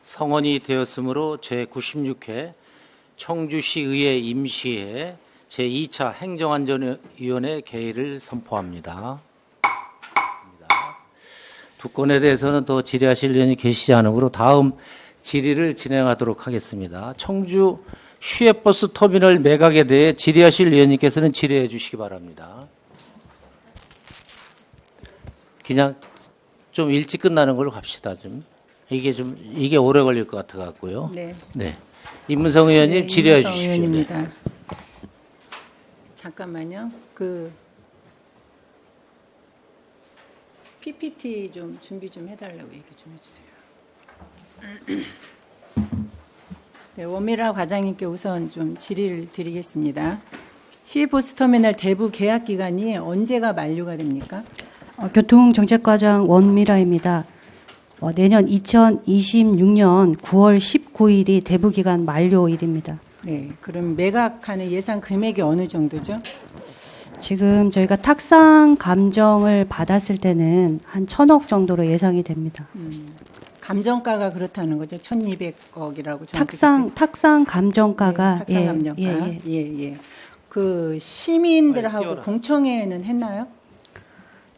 성원이 되었으므로 제96회 청주시 의회 임시회 제2차 행정안전위원회 개의를 선포합니다. 두 건에 대해서는 더 질의하실 의원이 계시지 않으므로 다음 질의를 진행하도록 하겠습니다. 청주 시외버스 터미널 매각에 대해 질의하실 의원님께서는 질의해 주시기 바랍니다. 그냥 좀 일찍 끝나는 걸로 갑시다. 이게 오래 걸릴 것 같아 갖고요. 네. 네. 임문성 의원님 네, 질의해 임문성 주십시오. 의원입니다. 네. 잠깐만요. PPT 좀 준비 좀 해달라고 얘기 좀 해주세요. 네, 원미라 과장님께 우선 좀 질의를 드리겠습니다. 시외버스터미널 대부 계약 기간이 언제가 만료가 됩니까? 교통정책과장 원미라입니다. 내년 2026년 9월 19일이 대부기간 만료일입니다. 네, 그럼 매각하는 예상 금액이 어느 정도죠? 지금 저희가 탁상 감정을 받았을 때는 한 1,000억 정도로 예상이 됩니다. 감정가가 그렇다는 거죠? 1,200억이라고. 탁상 감정가가 네, 탁상 감정가. 예. 그 시민들하고 공청회는 했나요?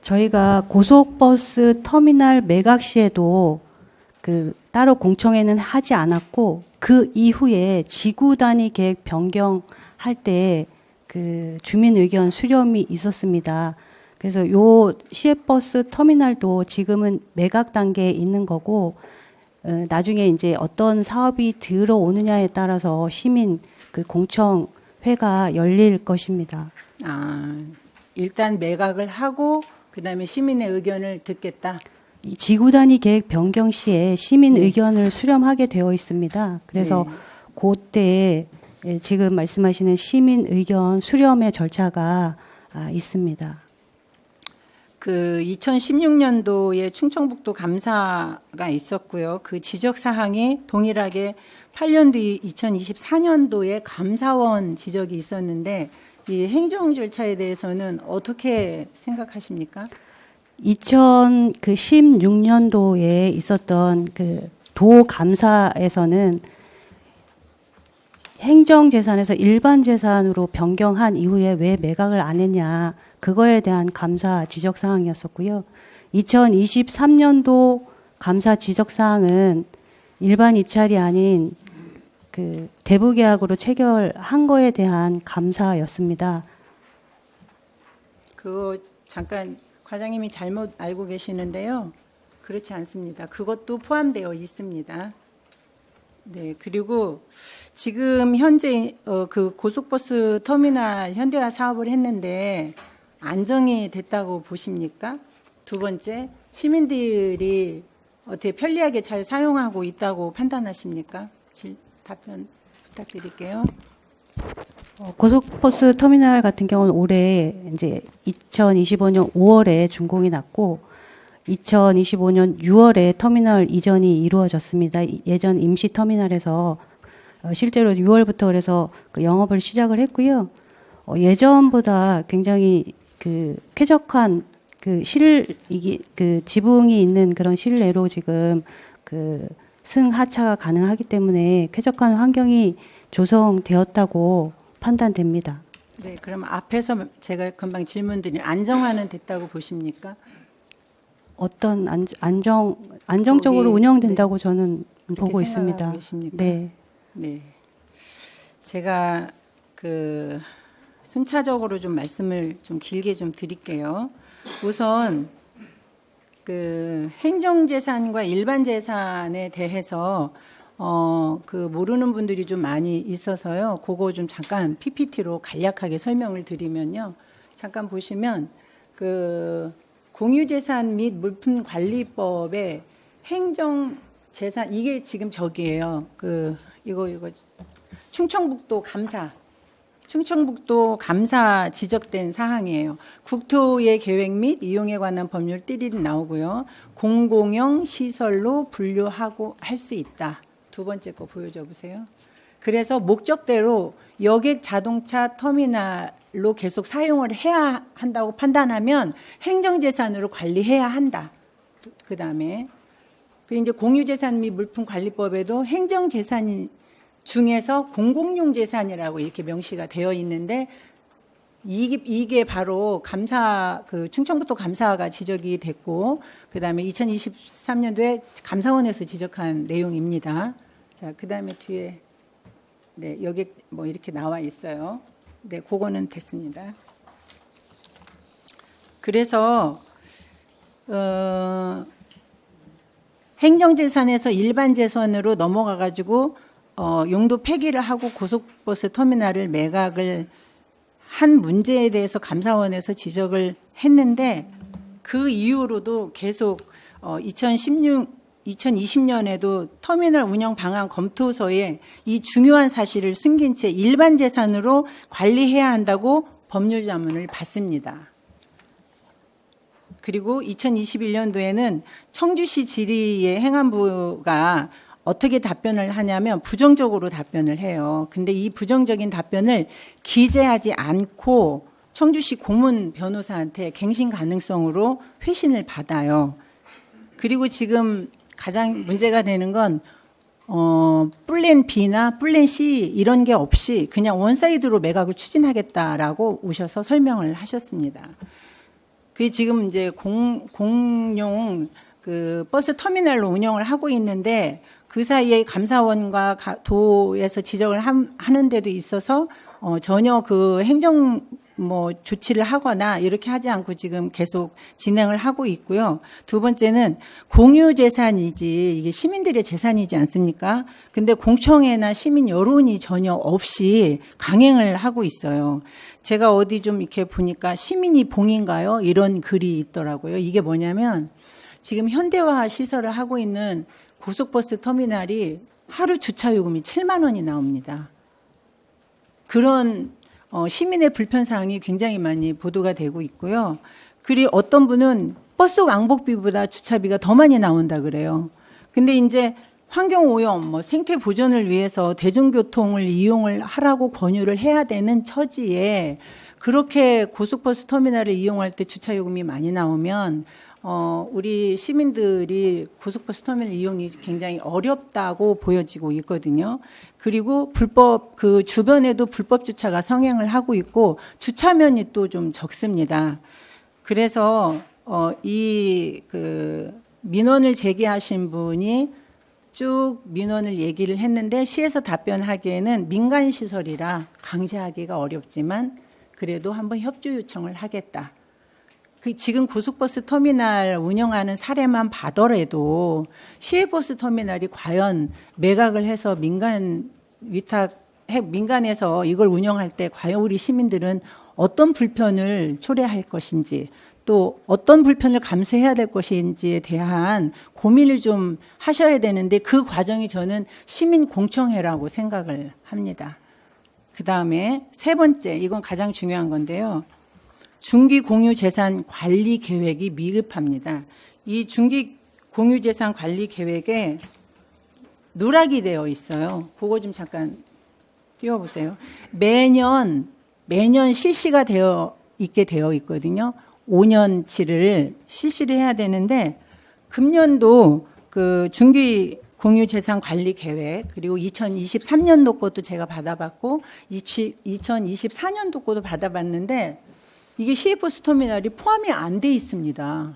저희가 고속버스 터미널 매각 시에도 따로 공청회는 하지 않았고 그 이후에 지구 단위 계획 변경할 때 주민 의견 수렴이 있었습니다. 그래서 요 시외버스 터미널도 지금은 매각 단계에 있는 거고 나중에 이제 어떤 사업이 들어오느냐에 따라서 시민 공청회가 열릴 것입니다. 일단 매각을 하고 그다음에 시민의 의견을 듣겠다. 이 지구 단위 계획 변경 시에 시민 네. 의견을 수렴하게 되어 있습니다. 그래서 네. 그때 지금 말씀하시는 시민 의견 수렴의 절차가 있습니다. 2016년도에 충청북도 감사가 있었고요. 그 지적 사항이 동일하게 8년 뒤 2024년도에 감사원 지적이 있었는데 이 행정 절차에 대해서는 어떻게 생각하십니까? 2016년도에 있었던 도 감사에서는 행정재산에서 일반재산으로 변경한 이후에 왜 매각을 안 했냐, 그거에 대한 감사 지적사항이었었고요. 2023년도 감사 지적사항은 일반 입찰이 아닌 대부계약으로 체결한 거에 대한 감사였습니다. 그거 잠깐 과장님이 잘못 알고 계시는데요. 그렇지 않습니다. 그것도 포함되어 있습니다. 네, 그리고 지금 현재 고속버스 터미널 현대화 사업을 했는데 안정이 됐다고 보십니까? 두 번째, 시민들이 어떻게 편리하게 잘 사용하고 있다고 판단하십니까? 답변 부탁드릴게요. 고속버스 터미널 같은 경우는 올해 이제 2025년 5월에 준공이 났고 2025년 6월에 터미널 이전이 이루어졌습니다. 예전 임시 터미널에서 실제로 6월부터 그래서 영업을 시작을 했고요. 예전보다 굉장히 쾌적한 지붕이 있는 그런 실내로 지금 승하차가 가능하기 때문에 쾌적한 환경이 조성되었다고 판단됩니다. 네, 그럼 앞에서 제가 금방 질문드린 안정화는 됐다고 보십니까? 어떤 안정적으로 운영된다고 저는 보고 있습니다. 계십니까? 네. 네. 제가 순차적으로 좀 말씀을 좀 길게 좀 드릴게요. 우선 행정재산과 일반재산에 대해서 모르는 분들이 좀 많이 있어서요. 그거 좀 잠깐 PPT로 간략하게 설명을 드리면요. 잠깐 보시면 공유재산 및 물품관리법의 행정재산, 이게 지금 저기예요. 이거 충청북도 감사 지적된 사항이에요. 국토의 계획 및 이용에 관한 법률 띠리 나오고요. 공공용 시설로 분류하고 할 수 있다. 두 번째 거 보여줘 보세요. 그래서 목적대로 여객 자동차 터미널로 계속 사용을 해야 한다고 판단하면 행정재산으로 관리해야 한다. 그다음에 그 이제 공유재산 및 물품관리법에도 행정재산 중에서 공공용 재산이라고 이렇게 명시가 되어 있는데 이게 바로 충청북도 감사가 지적이 됐고 그다음에 2023년도에 감사원에서 지적한 내용입니다. 자, 그다음에 뒤에 네, 여기 뭐 이렇게 나와 있어요. 네, 그거는 됐습니다. 그래서 행정재산에서 일반재산으로 넘어가가지고 용도 폐기를 하고 고속버스 터미널을 매각을 한 문제에 대해서 감사원에서 지적을 했는데 그 이후로도 계속 2020년에도 터미널 운영 방안 검토서에 이 중요한 사실을 숨긴 채 일반 재산으로 관리해야 한다고 법률 자문을 받습니다. 그리고 2021년도에는 청주시 지리의 행안부가 어떻게 답변을 하냐면 부정적으로 답변을 해요. 근데 이 부정적인 답변을 기재하지 않고 청주시 고문 변호사한테 갱신 가능성으로 회신을 받아요. 그리고 지금 가장 문제가 되는 건 플랜 B나 플랜 C 이런 게 없이 그냥 원사이드로 매각을 추진하겠다라고 오셔서 설명을 하셨습니다. 그게 지금 이제 공용 그 버스 터미널로 운영을 하고 있는데 그 사이에 감사원과 도에서 지적을 하는 데도 있어서 전혀 그 행정 조치를 하거나 이렇게 하지 않고 지금 계속 진행을 하고 있고요. 두 번째는 공유 재산이지 이게 시민들의 재산이지 않습니까? 근데 공청회나 시민 여론이 전혀 없이 강행을 하고 있어요. 제가 어디 좀 이렇게 보니까 시민이 봉인가요? 이런 글이 있더라고요. 이게 뭐냐면 지금 현대화 시설을 하고 있는 고속버스 터미널이 하루 주차 요금이 7만 원이 나옵니다. 그런 시민의 불편사항이 굉장히 많이 보도가 되고 있고요. 그리고 어떤 분은 버스 왕복비보다 주차비가 더 많이 나온다 그래요. 근데 이제 환경오염, 생태 보존을 위해서 대중교통을 이용을 하라고 권유를 해야 되는 처지에 그렇게 고속버스 터미널을 이용할 때 주차 요금이 많이 나오면 우리 시민들이 고속버스 터미널 이용이 굉장히 어렵다고 보여지고 있거든요. 그리고 그 주변에도 불법 주차가 성행을 하고 있고 주차면이 또 좀 적습니다. 그래서 그 민원을 제기하신 분이 쭉 민원을 얘기를 했는데 시에서 답변하기에는 민간 시설이라 강제하기가 어렵지만 그래도 한번 협조 요청을 하겠다. 지금 고속버스 터미널 운영하는 사례만 봐더라도 시외버스 터미널이 과연 매각을 해서 민간에서 이걸 운영할 때 과연 우리 시민들은 어떤 불편을 초래할 것인지 또 어떤 불편을 감수해야 될 것인지에 대한 고민을 좀 하셔야 되는데 그 과정이 저는 시민 공청회라고 생각을 합니다. 그다음에 세 번째, 이건 가장 중요한 건데요. 중기 공유 재산 관리 계획이 미흡합니다. 이 중기 공유 재산 관리 계획에 누락이 되어 있어요. 그거 좀 잠깐 띄워보세요. 매년 실시가 있게 되어 있거든요. 5년치를 실시를 해야 되는데 금년도 그 중기 공유 재산 관리 계획 그리고 2023년도 것도 제가 받아봤고 2024년도 것도 받아봤는데 이게 시외버스 터미널이 포함이 안 돼 있습니다.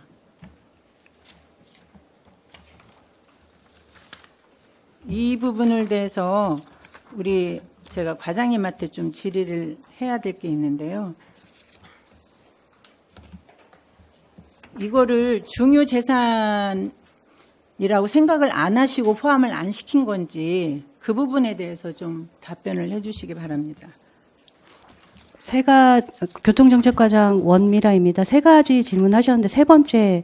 이 부분을 대해서 제가 과장님한테 좀 질의를 해야 될 게 있는데요. 이거를 중요 재산이라고 생각을 안 하시고 포함을 안 시킨 건지 그 부분에 대해서 좀 답변을 해 주시기 바랍니다. 교통정책과장 원미라입니다. 세 가지 질문하셨는데 세 번째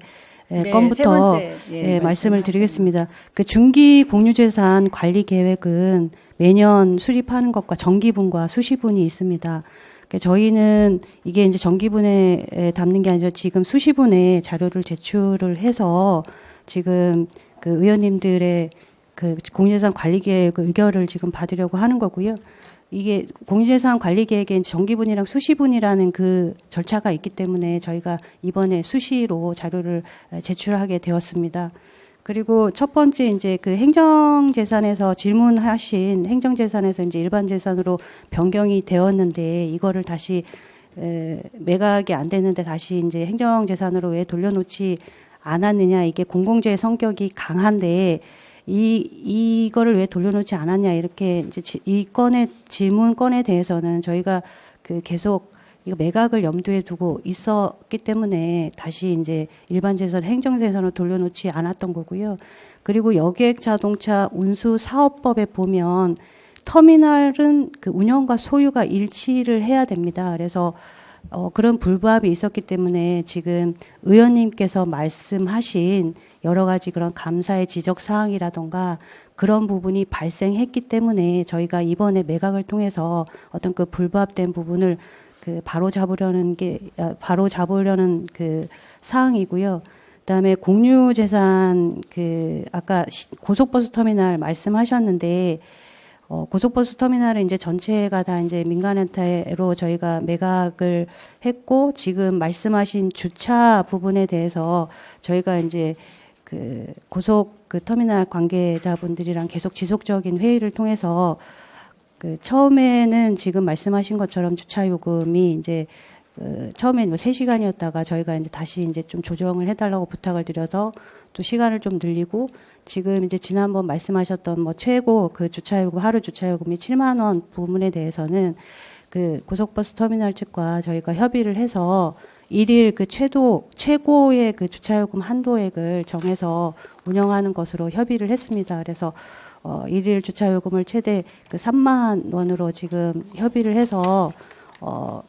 건부터 세 번째, 말씀을 드리겠습니다. 그 중기 공유재산 관리 계획은 매년 수립하는 것과 정기분과 수시분이 있습니다. 저희는 이게 이제 정기분에 담는 게 아니라 지금 수시분에 자료를 제출을 해서 지금 그 의원님들의 그 공유재산 관리 계획 의결을 지금 받으려고 하는 거고요. 이게 공유재산 관리 계획에 정기분이랑 수시분이라는 그 절차가 있기 때문에 저희가 이번에 수시로 자료를 제출하게 되었습니다. 그리고 첫 번째 이제 그 행정재산에서 질문하신 행정재산에서 이제 일반재산으로 변경이 되었는데 이거를 다시 매각이 안 됐는데 다시 이제 행정재산으로 왜 돌려놓지 않았느냐, 이게 공공재의 성격이 강한데 이거를 왜 돌려놓지 않았냐, 이렇게 이제 이 질문건에 대해서는 저희가 그 계속 이거 매각을 염두에 두고 있었기 때문에 다시 이제 일반재산, 행정재산으로 돌려놓지 않았던 거고요. 그리고 여객자동차 운수사업법에 보면 터미널은 그 운영과 소유가 일치를 해야 됩니다. 그래서 그런 불부합이 있었기 때문에 지금 의원님께서 말씀하신 여러 가지 그런 감사의 지적 사항이라던가 그런 부분이 발생했기 때문에 저희가 이번에 매각을 통해서 어떤 그 불부합된 부분을 그 바로 잡으려는 그 사항이고요. 그다음에 공유재산 그 아까 고속버스 터미널 말씀하셨는데 고속버스 터미널은 이제 전체가 다 이제 민간한테로 저희가 매각을 했고 지금 말씀하신 주차 부분에 대해서 저희가 이제 그 고속 그 터미널 관계자분들이랑 계속 지속적인 회의를 통해서 그 처음에는 지금 말씀하신 것처럼 주차 요금이 이제 처음에 3시간이었다가 저희가 이제 다시 이제 좀 조정을 해달라고 부탁을 드려서 또 시간을 좀 늘리고 지금 이제 지난번 말씀하셨던 뭐 최고 그 주차요금 하루 주차요금이 7만 원 부분에 대해서는 그 고속버스 터미널 측과 저희가 협의를 해서 일일 그 최고의 그 주차요금 한도액을 정해서 운영하는 것으로 협의를 했습니다. 그래서 일일 주차요금을 최대 그 3만 원으로 지금 협의를 해서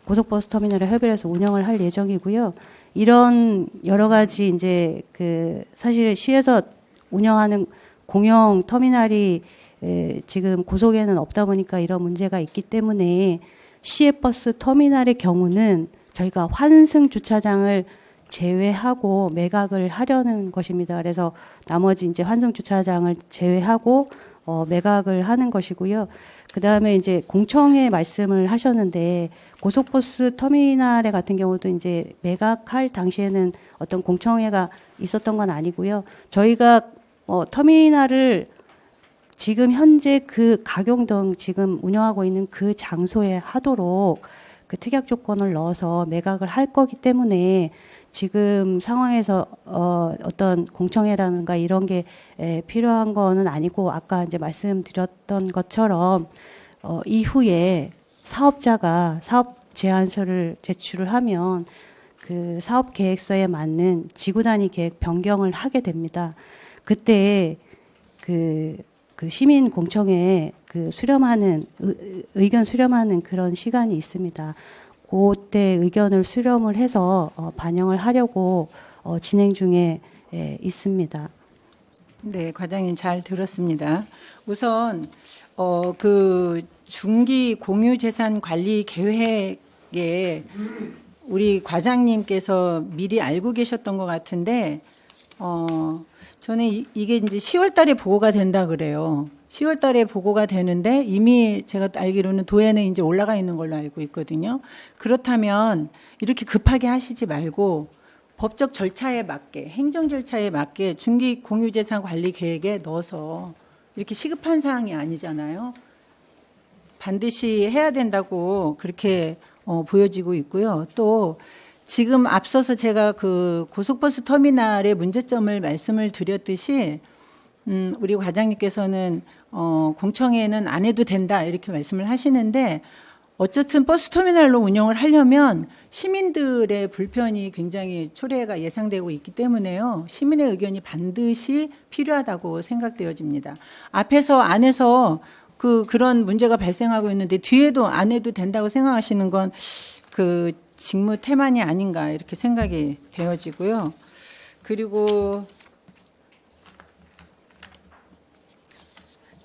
고속버스 터미널에 협의를 해서 운영을 할 예정이고요. 이런 여러 가지 이제 그 사실 시에서 운영하는 공영 터미널이 지금 고속에는 없다 보니까 이런 문제가 있기 때문에 시외버스 터미널의 경우는 저희가 환승 주차장을 제외하고 매각을 하려는 것입니다. 그래서 나머지 이제 환승 주차장을 제외하고 매각을 하는 것이고요. 그 다음에 이제 공청회 말씀을 하셨는데 고속버스 터미널에 같은 경우도 이제 매각할 당시에는 어떤 공청회가 있었던 건 아니고요. 저희가 터미널을 지금 현재 그 가경동 지금 운영하고 있는 그 장소에 하도록 그 특약 조건을 넣어서 매각을 할 거기 때문에 지금 상황에서 어떤 공청회라든가 이런 게 필요한 거는 아니고 아까 이제 말씀드렸던 것처럼 이후에 사업자가 사업 제안서를 제출을 하면 그 사업 계획서에 맞는 지구 단위 계획 변경을 하게 됩니다. 그때 그 시민 공청회에 그 수렴하는 의견 수렴하는 그런 시간이 있습니다. 그때 의견을 수렴을 해서 반영을 하려고 진행 중에 있습니다. 네, 과장님 잘 들었습니다. 우선 그 중기 공유재산 관리 계획에 우리 과장님께서 미리 알고 계셨던 것 같은데 저는 이게 이제 10월 달에 보고가 된다 그래요. 10월 달에 보고가 되는데 이미 제가 알기로는 도에는 이제 올라가 있는 걸로 알고 있거든요. 그렇다면 이렇게 급하게 하시지 말고 법적 절차에 맞게, 행정 절차에 맞게 중기 공유재산 관리 계획에 넣어서 이렇게 시급한 사항이 아니잖아요. 반드시 해야 된다고 그렇게 보여지고 있고요. 또 지금 앞서서 제가 그 고속버스 터미널의 문제점을 말씀을 드렸듯이 우리 과장님께서는 공청회는 안 해도 된다 이렇게 말씀을 하시는데 어쨌든 버스터미널로 운영을 하려면 시민들의 불편이 굉장히 초래가 예상되고 있기 때문에요. 시민의 의견이 반드시 필요하다고 생각되어집니다. 앞에서 안에서 그런 문제가 발생하고 있는데 뒤에도 안 해도 된다고 생각하시는 건 그 직무 태만이 아닌가 이렇게 생각이 되어지고요. 그리고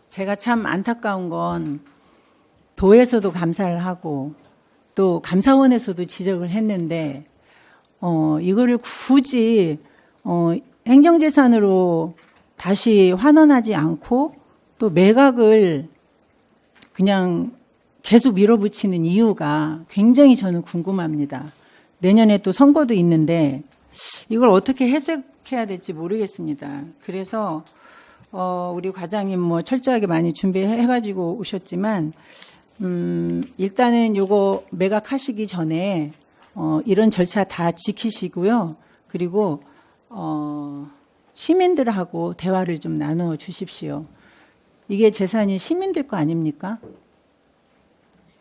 제가 참 안타까운 건 도에서도 감사를 하고 또 감사원에서도 지적을 했는데 이거를 굳이 행정재산으로 다시 환원하지 않고 또 매각을 그냥 계속 밀어붙이는 이유가 굉장히 저는 궁금합니다. 내년에 또 선거도 있는데 이걸 어떻게 해야 될지 모르겠습니다. 그래서 우리 과장님 뭐 철저하게 많이 준비해가지고 오셨지만 일단은 요거 매각하시기 전에 이런 절차 다 지키시고요. 그리고 시민들하고 대화를 좀 나눠 주십시오. 이게 재산이 시민들 거 아닙니까?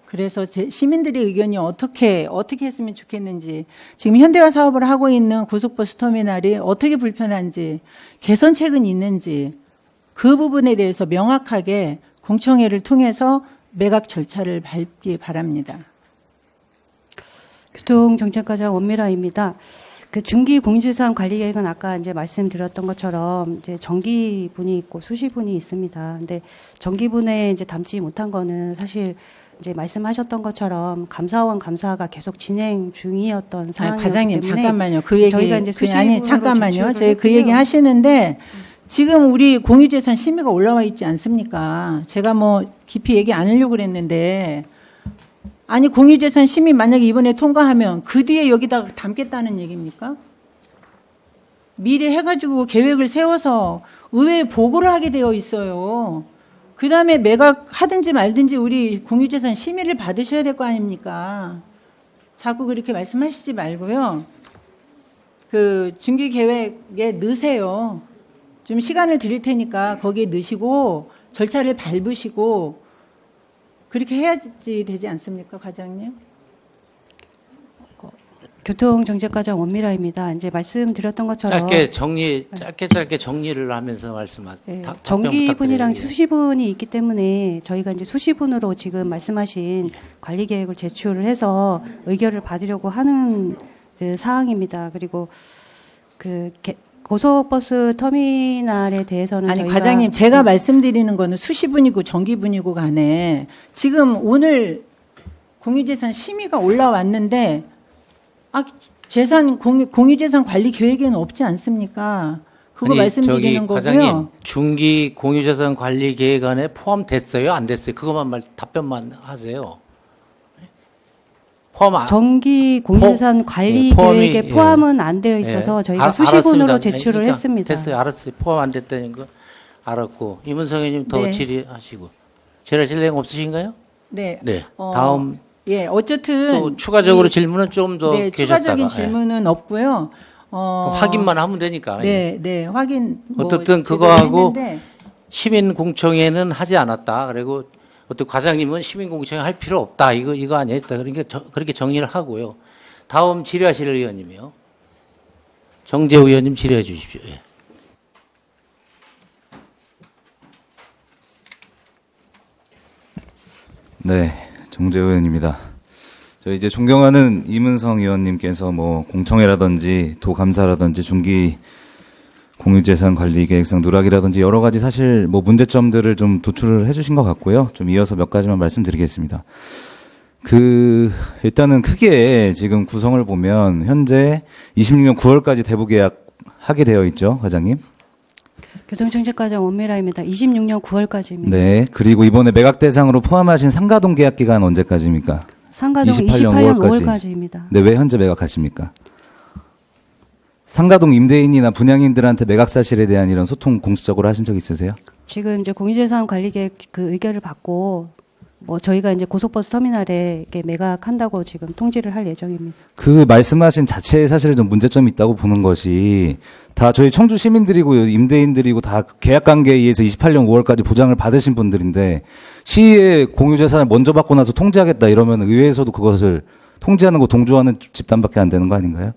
그래서 시민들의 의견이 어떻게 했으면 좋겠는지, 지금 현대화 사업을 하고 있는 고속버스 터미널이 어떻게 불편한지, 개선책은 있는지, 그 부분에 대해서 명확하게 공청회를 통해서 매각 절차를 밟기 바랍니다. 교통정책과장 원미라입니다. 그 중기 공유재산 관리 계획은 아까 이제 말씀드렸던 것처럼 이제 정기분이 있고 수시분이 있습니다. 근데 정기분에 이제 담지 못한 거는 사실 이제 말씀하셨던 것처럼 감사원 감사가 계속 진행 중이었던 상황이었기 과장님 때문에 잠깐만요. 그 얘기 저희가 이제 아니 잠깐만요. 제출을 저희 그 했고요. 얘기 하시는데 지금 우리 공유재산 심의가 올라와 있지 않습니까? 제가 뭐 깊이 얘기 안 하려고 그랬는데, 아니 공유재산 심의 만약에 이번에 통과하면 그 뒤에 여기다가 담겠다는 얘기입니까? 미리 해가지고 계획을 세워서 의회에 보고를 하게 되어 있어요. 그 다음에 매각하든지 말든지 우리 공유재산 심의를 받으셔야 될 거 아닙니까? 자꾸 그렇게 말씀하시지 말고요. 그 중기 계획에 넣으세요. 좀 시간을 드릴 테니까 거기에 넣으시고 절차를 밟으시고 그렇게 해야지 되지 않습니까, 과장님? 교통정책과장 원미라입니다. 이제 말씀드렸던 것처럼 짧게 정리를 하면서 말씀하세요. 네, 정기분이랑 수시분이 있기 때문에 저희가 이제 수시분으로 지금 말씀하신 관리 계획을 제출을 해서 의결을 받으려고 하는 그 사항입니다. 그리고 그 고속버스 터미널에 대해서는 아니 저희가 과장님, 제가 말씀드리는 거는 수시분이고 정기분이고 간에 지금 오늘 공유재산 심의가 올라왔는데 공유재산 관리 계획에는 없지 않습니까? 그거 말씀드리는 거고요. 과장님, 중기 공유재산 관리 계획안에 포함됐어요? 안 됐어요? 그것만 답변만 하세요. 정기 공유재산 관리 계획에 포함은 안 되어 있어서 저희가 수시분으로 제출을 그러니까 했습니다. 됐어요. 알았어요. 포함 안 됐다는 거 알았고. 이문성 의원님 더 네. 질의하시고. 질의하실 내용 없으신가요? 네. 네. 다음 예, 어쨌든 또 추가적으로 질문은 좀 더 네, 계셨다가. 추가적인 질문은 없고요. 확인만 하면 되니까. 네, 확인. 어쨌든 제대로 그거하고 했는데, 시민 공청회는 하지 않았다. 그리고 어떤 과장님은 시민 공청회 할 필요 없다. 이거 아니었다. 그러니까 그렇게 정리를 하고요. 다음 질의하실 의원님이요. 정재우 의원님 질의해 주십시오. 예. 네, 정재우 의원입니다. 저희 이제 존경하는 이문성 의원님께서 뭐 공청회라든지 도감사라든지 중기 공유재산 관리 계획상 누락이라든지 여러 가지 사실 뭐 문제점들을 좀 도출을 해주신 것 같고요. 좀 이어서 몇 가지만 말씀드리겠습니다. 일단은 크게 지금 구성을 보면 현재 26년 9월까지 대부 계약하게 되어 있죠, 과장님. 교통정책과장 원미라입니다. 26년 9월까지입니다. 네, 그리고 이번에 매각 대상으로 포함하신 상가동 계약 기간 언제까지입니까? 상가동 28년 5월까지입니다. 네, 왜 현재 매각하십니까? 상가동 임대인이나 분양인들한테 매각 사실에 대한 이런 소통 공식적으로 하신 적 있으세요? 지금 이제 공유재산 관리 계획 그 의결을 받고 뭐 저희가 이제 고속버스 터미널에 이렇게 매각한다고 지금 통지를 할 예정입니다. 그 말씀하신 자체에 사실은 좀 문제점이 있다고 보는 것이 다 저희 청주 시민들이고 임대인들이고 다 계약 관계에 의해서 28년 5월까지 보장을 받으신 분들인데 시의 공유재산을 먼저 받고 나서 통지하겠다 이러면 의회에서도 그것을 통지하는 거 동조하는 집단밖에 안 되는 거 아닌가요?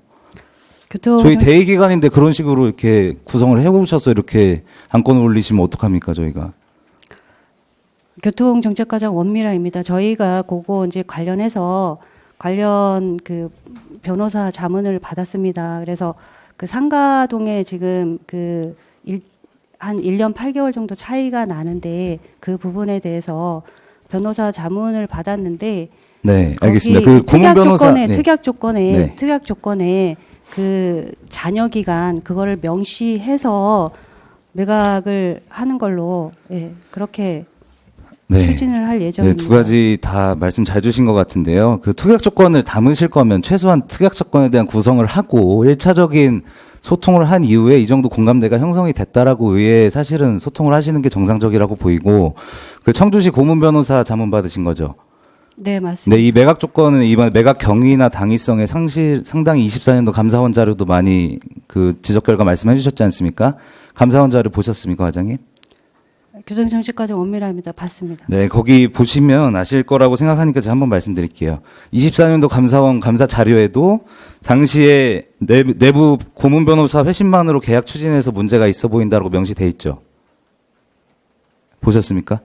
저희 대의기관인데 그런 식으로 이렇게 구성을 해오셔서 이렇게 안건을 올리시면 어떡합니까, 저희가? 교통정책과장 원미라입니다. 저희가 그거 이제 관련해서 관련 그 변호사 자문을 받았습니다. 그래서 그 상가동에 지금 한 1년 8개월 정도 차이가 나는데 그 부분에 대해서 변호사 자문을 받았는데 네, 알겠습니다. 그 고문 변호사 특약 조건에 그 잔여 기간 그거를 명시해서 매각을 하는 걸로 그렇게 추진을 할 예정입니다. 네, 두 가지 다 말씀 잘 주신 것 같은데요. 그 특약 조건을 담으실 거면 최소한 특약 조건에 대한 구성을 하고 1차적인 소통을 한 이후에 이 정도 공감대가 형성이 됐다라고 의회 사실은 소통을 하시는 게 정상적이라고 보이고 그 청주시 고문 변호사 자문 받으신 거죠. 네, 맞습니다. 네, 이 매각 조건은 이번 매각 경위나 당위성에 상당히 24년도 감사원 자료도 많이 그 지적 결과 말씀해 주셨지 않습니까? 감사원 자료 보셨습니까, 과장님? 교통정책과정 원미라입니다. 봤습니다. 네, 거기 보시면 아실 거라고 생각하니까 제가 한번 말씀드릴게요. 24년도 감사원 감사 자료에도 당시에 내부 고문 변호사 회신만으로 계약 추진에서 문제가 있어 보인다고 명시돼 있죠. 보셨습니까?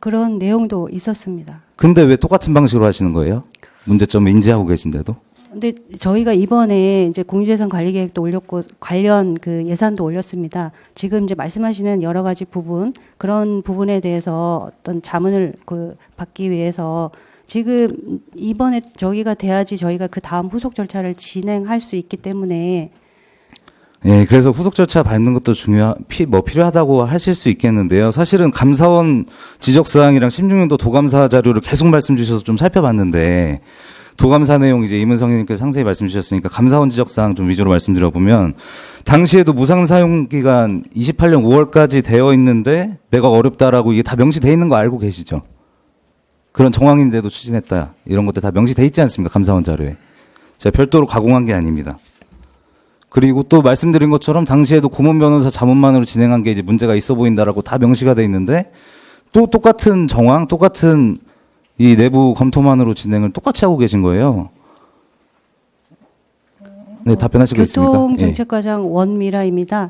그런 내용도 있었습니다. 근데 왜 똑같은 방식으로 하시는 거예요? 문제점을 인지하고 계신데도? 근데 저희가 이번에 이제 공유재산 관리 계획도 올렸고 관련 그 예산도 올렸습니다. 지금 이제 말씀하시는 여러 가지 부분 그런 부분에 대해서 어떤 자문을 받기 위해서 지금 이번에 저기가 돼야지 저희가 그 다음 후속 절차를 진행할 수 있기 때문에 예, 그래서 후속 절차 밟는 것도 필요하다고 하실 수 있겠는데요. 사실은 감사원 지적사항이랑 16년도 도감사 자료를 계속 말씀 주셔서 좀 살펴봤는데, 도감사 내용 이제 이문성 의원님께서 상세히 말씀 주셨으니까 감사원 지적사항 좀 위주로 말씀드려보면, 당시에도 무상 사용 기간 28년 5월까지 되어 있는데, 매각 어렵다라고 이게 다 명시되어 있는 거 알고 계시죠? 그런 정황인데도 추진했다. 이런 것들 다 명시되어 있지 않습니까? 감사원 자료에. 제가 별도로 가공한 게 아닙니다. 그리고 또 말씀드린 것처럼 당시에도 고문 변호사 자문만으로 진행한 게 이제 문제가 있어 보인다라고 다 명시가 돼 있는데 또 똑같은 정황, 똑같은 이 내부 검토만으로 진행을 똑같이 하고 계신 거예요. 네, 답변하시겠습니까? 교통정책과장 원미라입니다.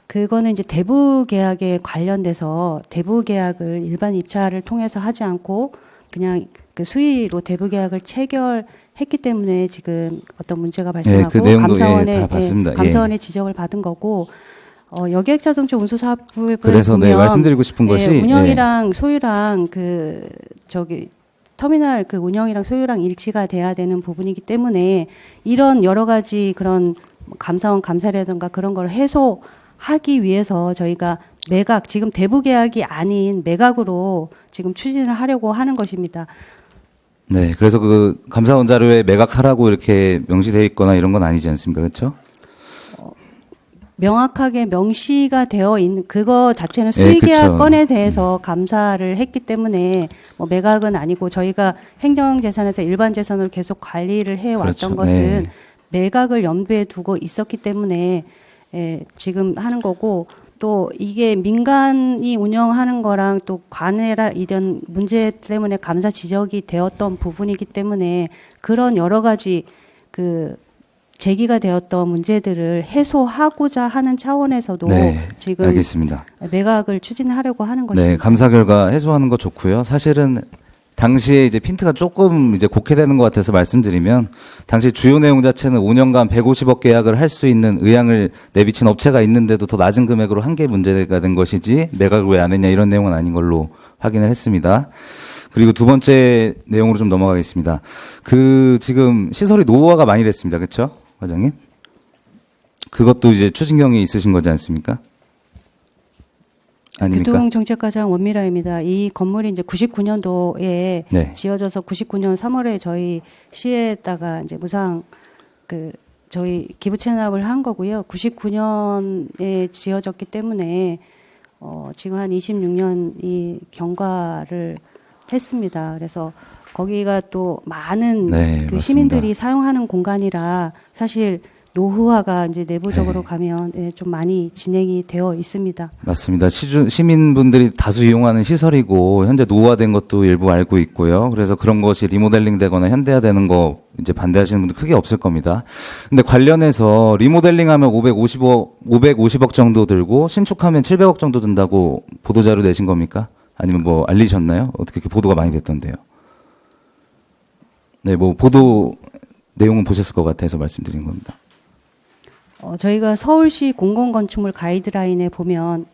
그거는 이제 대부 계약에 관련돼서 대부 계약을 일반 입찰을 통해서 하지 않고 그냥 그 수의로 대부 계약을 체결했기 때문에 지금 어떤 문제가 발생하고 그 내용도 감사원의 다 봤습니다. 감사원의 지적을 받은 거고 여객자동차 운수사업부에 그래서 보면 말씀드리고 싶은 것이 운영이랑 소유랑 터미널 그 운영이랑 소유랑 일치가 돼야 되는 부분이기 때문에 이런 여러 가지 그런 감사원 감사라든가 그런 걸 해소하기 위해서 저희가 매각, 지금 대부 계약이 아닌 매각으로 지금 추진을 하려고 하는 것입니다. 네, 그래서 그 감사원 자료에 매각하라고 이렇게 명시되어 있거나 이런 건 아니지 않습니까? 그렇죠? 명확하게 명시가 되어 있는 그거 자체는 수의계약 건에 대해서 감사를 했기 때문에 뭐 매각은 아니고 저희가 행정재산에서 일반재산으로 계속 관리를 해왔던 그렇죠. 것은 매각을 염두에 두고 있었기 때문에 지금 하는 거고 또 이게 민간이 운영하는 거랑 또 관해라 이런 문제 때문에 감사 지적이 되었던 부분이기 때문에 그런 여러 가지 그 제기가 되었던 문제들을 해소하고자 하는 차원에서도 지금 알겠습니다. 매각을 추진하려고 하는 것입니다. 네, 감사 결과 해소하는 거 좋고요. 사실은 당시에 이제 핀트가 조금 이제 곡해되는 것 같아서 말씀드리면 당시 주요 내용 자체는 5년간 150억 계약을 할 수 있는 의향을 내비친 업체가 있는데도 더 낮은 금액으로 한 게 문제가 된 것이지 매각을 왜 안 했냐 이런 내용은 아닌 걸로 확인을 했습니다. 그리고 두 번째 내용으로 좀 넘어가겠습니다. 지금 시설이 노후화가 많이 됐습니다. 그렇죠? 과장님? 그것도 이제 추진경이 있으신 거지 않습니까? 아닙니까? 교통정책과장 원미라입니다. 이 건물이 이제 99년도에 지어져서 99년 3월에 저희 시에다가 이제 무상 저희 기부 체납을 한 거고요. 99년에 지어졌기 때문에 지금 한 26년이 경과를 했습니다. 그래서 거기가 또 많은 그 시민들이 사용하는 공간이라 사실 노후화가 이제 내부적으로 가면 좀 많이 진행이 되어 있습니다. 맞습니다. 시민분들이 다수 이용하는 시설이고 현재 노후화된 것도 일부 알고 있고요. 그래서 그런 것이 리모델링 되거나 현대화되는 거 이제 반대하시는 분들 크게 없을 겁니다. 근데 관련해서 리모델링하면 550억 정도 들고 신축하면 700억 정도 든다고 보도자료 내신 겁니까? 아니면 뭐 알리셨나요? 어떻게 이렇게 보도가 많이 됐던데요. 네, 뭐 보도 내용은 보셨을 것 같아서 말씀드린 겁니다. 저희가 서울시 공공건축물 가이드라인에 보면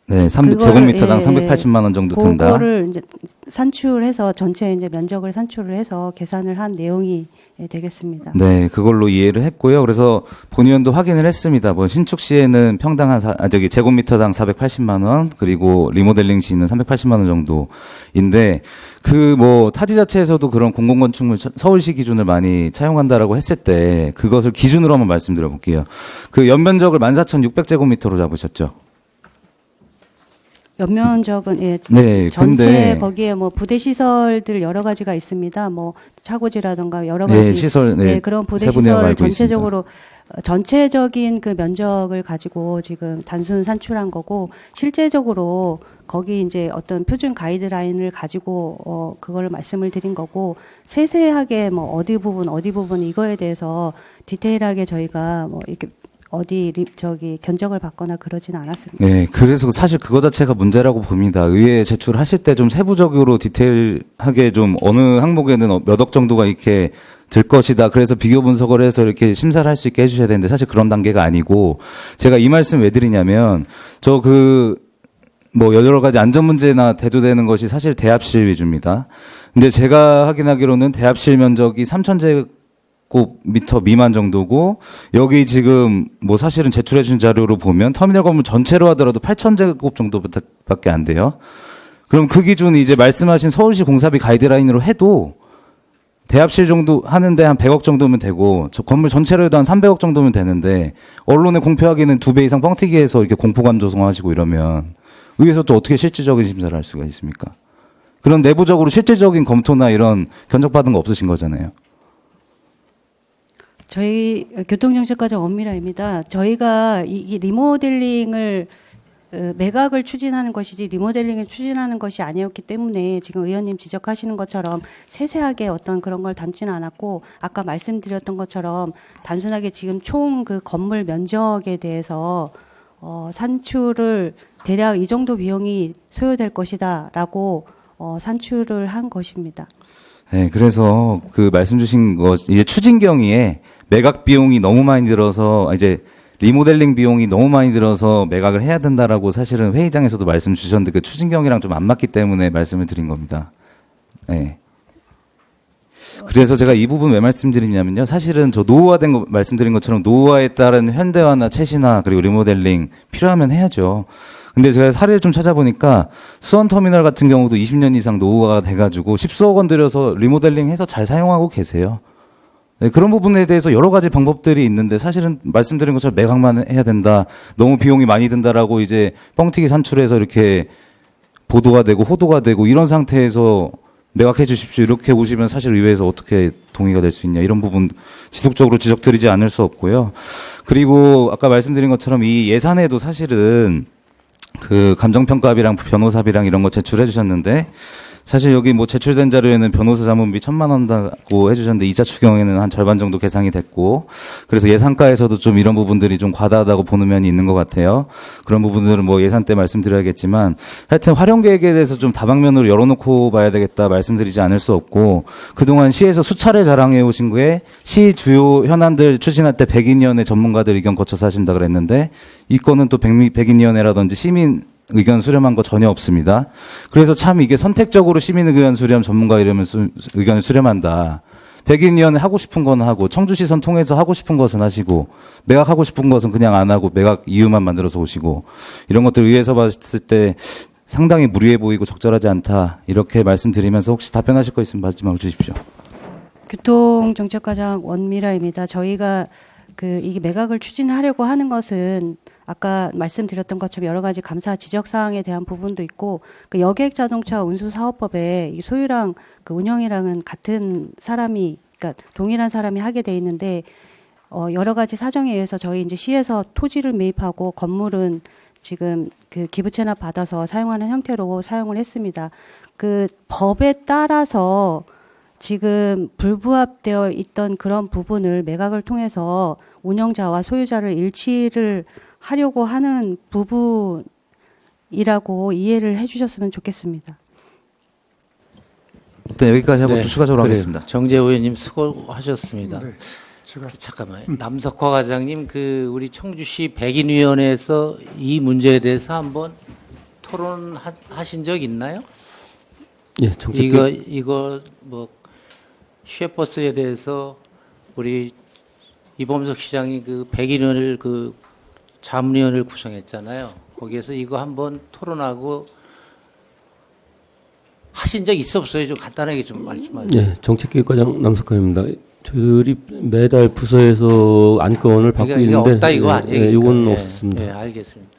300제곱미터당 380만 원 정도 든다. 그거를 이제 산출해서 전체 이제 면적을 산출을 해서 계산을 한 내용이 되겠습니다. 네, 그걸로 이해를 했고요. 그래서 본의원도 확인을 했습니다. 뭐 신축 시에는 평당 제곱미터당 480만 원, 그리고 리모델링 시는 380만 원 정도인데 그 뭐 타지 자체에서도 그런 공공건축물 서울시 기준을 많이 차용한다라고 했을 때 그것을 기준으로 한번 말씀드려 볼게요. 그 연면적을 14,600제곱미터로 잡으셨죠. 연면적은 네, 전체 근데 거기에 뭐 부대 시설들 여러 가지가 있습니다. 뭐 차고지라든가 여러 가지 시설 그런 부대 세분화가 시설을 알고 전체적으로 전체적인 그 면적을 가지고 지금 단순 산출한 거고 실제적으로 거기 이제 어떤 표준 가이드라인을 가지고 그걸 말씀을 드린 거고 세세하게 뭐 어디 부분 이거에 대해서 디테일하게 저희가 뭐 이렇게 견적을 받거나 그러지는 않았습니다. 네, 그래서 사실 그거 자체가 문제라고 봅니다. 의회에 제출하실 때 좀 세부적으로 디테일하게 좀 어느 항목에는 몇 억 정도가 이렇게 들 것이다. 그래서 비교 분석을 해서 이렇게 심사를 할 수 있게 해주셔야 되는데 사실 그런 단계가 아니고 제가 이 말씀 왜 드리냐면 뭐 여러 가지 안전 문제나 대두되는 것이 사실 대합실 위주입니다. 근데 제가 확인하기로는 대합실 면적이 3,000제곱미터 미만 정도고 여기 지금 뭐 사실은 제출해 준 자료로 보면 터미널 건물 전체로 하더라도 8,000제곱 정도밖에 안 돼요. 그럼 그 기준이 이제 말씀하신 서울시 공사비 가이드라인으로 해도 대합실 정도 하는데 한 100억 정도면 되고 저 건물 전체로 해도 한 300억 정도면 되는데 언론에 공표하기는 2배 이상 뻥튀기해서 이렇게 공포감 조성하시고 이러면 의회에서 또 어떻게 실질적인 심사를 할 수가 있습니까? 그런 내부적으로 실질적인 검토나 이런 견적받은 거 없으신 거잖아요. 저희 교통정책과장 엄미라입니다. 저희가 이 리모델링을 매각을 추진하는 것이지 리모델링을 추진하는 것이 아니었기 때문에 지금 의원님 지적하시는 것처럼 세세하게 어떤 그런 걸 담지는 않았고 아까 말씀드렸던 것처럼 단순하게 지금 총 그 건물 면적에 대해서 산출을 대략 이 정도 비용이 소요될 것이다라고 산출을 한 것입니다. 네, 그래서 그 말씀 주신 것 이제 추진 경위에 매각 비용이 너무 많이 들어서 이제 리모델링 비용이 너무 많이 들어서 매각을 해야 된다라고 사실은 회의장에서도 말씀 주셨는데 그 추진 경위랑 좀 안 맞기 때문에 말씀을 드린 겁니다. 네. 그래서 제가 이 부분 왜 말씀드리냐면요. 사실은 저 노후화된 거 말씀드린 것처럼 노후화에 따른 현대화나 최신화 그리고 리모델링 필요하면 해야죠. 근데 제가 사례를 좀 찾아보니까 수원터미널 같은 경우도 20년 이상 노후화가 돼가지고 10수억 원 들여서 리모델링 해서 잘 사용하고 계세요. 네, 그런 부분에 대해서 여러 가지 방법들이 있는데 사실은 말씀드린 것처럼 매각만 해야 된다. 너무 비용이 많이 든다라고 이제 뻥튀기 산출해서 이렇게 보도가 되고 호도가 되고 이런 상태에서 매각해 주십시오. 이렇게 오시면 사실 의회에서 어떻게 동의가 될 수 있냐. 이런 부분 지속적으로 지적드리지 않을 수 없고요. 그리고 아까 말씀드린 것처럼 이 예산에도 사실은 그 감정평가비랑 변호사비랑 이런 거 제출해 주셨는데 사실 여기 뭐 제출된 자료에는 변호사 자문비 1,000만 원다고 해주셨는데 이자 추경에는 한 절반 정도 계상이 됐고 그래서 예산가에서도 좀 이런 부분들이 좀 과다하다고 보는 면이 있는 것 같아요. 그런 부분들은 뭐 예산 때 말씀드려야겠지만 하여튼 활용 계획에 대해서 좀 다방면으로 열어놓고 봐야 되겠다 말씀드리지 않을 수 없고 그동안 시에서 수차례 자랑해 오신 거에 시 주요 현안들 추진할 때 백인위원회 전문가들 의견 거쳐서 하신다 그랬는데 이 건은 또 백인위원회라든지 시민 의견 수렴한 거 전혀 없습니다. 그래서 참 이게 선택적으로 시민 의견 수렴 전문가 이러면 의견을 수렴한다. 백인위원회 하고 싶은 건 하고 청주시선 통해서 하고 싶은 것은 하시고 매각하고 싶은 것은 그냥 안 하고 매각 이유만 만들어서 오시고 이런 것들 의회에서 봤을 때 상당히 무리해 보이고 적절하지 않다. 이렇게 말씀드리면서 혹시 답변하실 거 있으면 마지막으로 주십시오. 교통정책과장 원미라입니다. 저희가 이게 매각을 추진하려고 하는 것은 아까 말씀드렸던 것처럼 여러 가지 감사 지적 사항에 대한 부분도 있고 그 여객 자동차 운수 사업법에 이 소유랑 그 운영이랑은 같은 사람이 그러니까 동일한 사람이 하게 돼 있는데 여러 가지 사정에 의해서 저희 이제 시에서 토지를 매입하고 건물은 지금 그 기부 체납 받아서 사용하는 형태로 사용을 했습니다. 그 법에 따라서 지금 불부합되어 있던 그런 부분을 매각을 통해서 운영자와 소유자를 일치를 하려고 하는 부분이라고 이해를 해주셨으면 좋겠습니다. 네, 여기까지 하고 네, 또 추가적으로 그래요. 하겠습니다. 정재호 의원님 수고하셨습니다. 네, 제가 잠깐만요. 남석화 과장님, 우리 청주시 백인위원회에서 이 문제에 대해서 한번 토론하신 적 있나요? 예, 이거 뭐 시외버스에 대해서 우리 이범석 시장이 그 100인을 그 자문위원회를 구성했잖아요. 거기에서 이거 한번 토론하고 하신 적 있어 없어요? 좀 간단하게 좀 말씀하세요. 네, 정책기획과장 남석환입니다. 저희들이 매달 부서에서 안건을 받고 그러니까 이게 있는데 없다 이거 아니에요? 네, 이건 그러니까. 없습니다. 네, 알겠습니다.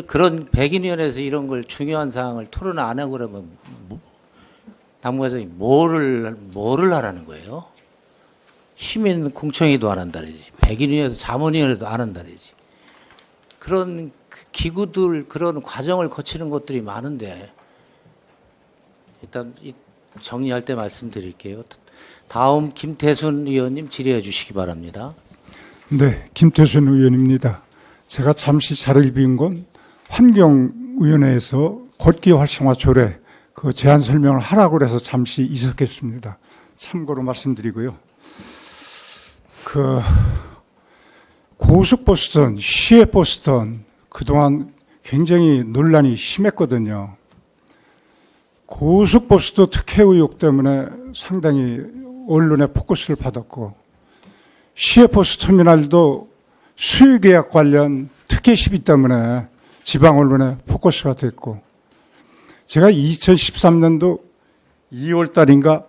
그런 백인위원회에서 이런 걸 중요한 사항을 토론 안 하고 그러면 당무회장이 뭐를 하라는 거예요? 시민 공청회도 안 한다든지 백인위원회도 자문위원회도 안 한다든지 그런 기구들 그런 과정을 거치는 것들이 많은데 일단 정리할 때 말씀드릴게요. 다음 김태순 의원님 질의해 주시기 바랍니다. 네, 김태순 의원입니다. 제가 잠시 자리를 비운 건 환경위원회에서 걷기 활성화 조례 그 제안 설명을 하라고 해서 잠시 있었겠습니다. 참고로 말씀드리고요. 그 고속버스든 시외버스든 그동안 굉장히 논란이 심했거든요. 고속버스도 특혜 의혹 때문에 상당히 언론의 포커스를 받았고 시외버스 터미널도 수유계약 관련 특혜 시비 때문에 지방 언론의 포커스가 됐고 제가 2013년도 2월 달인가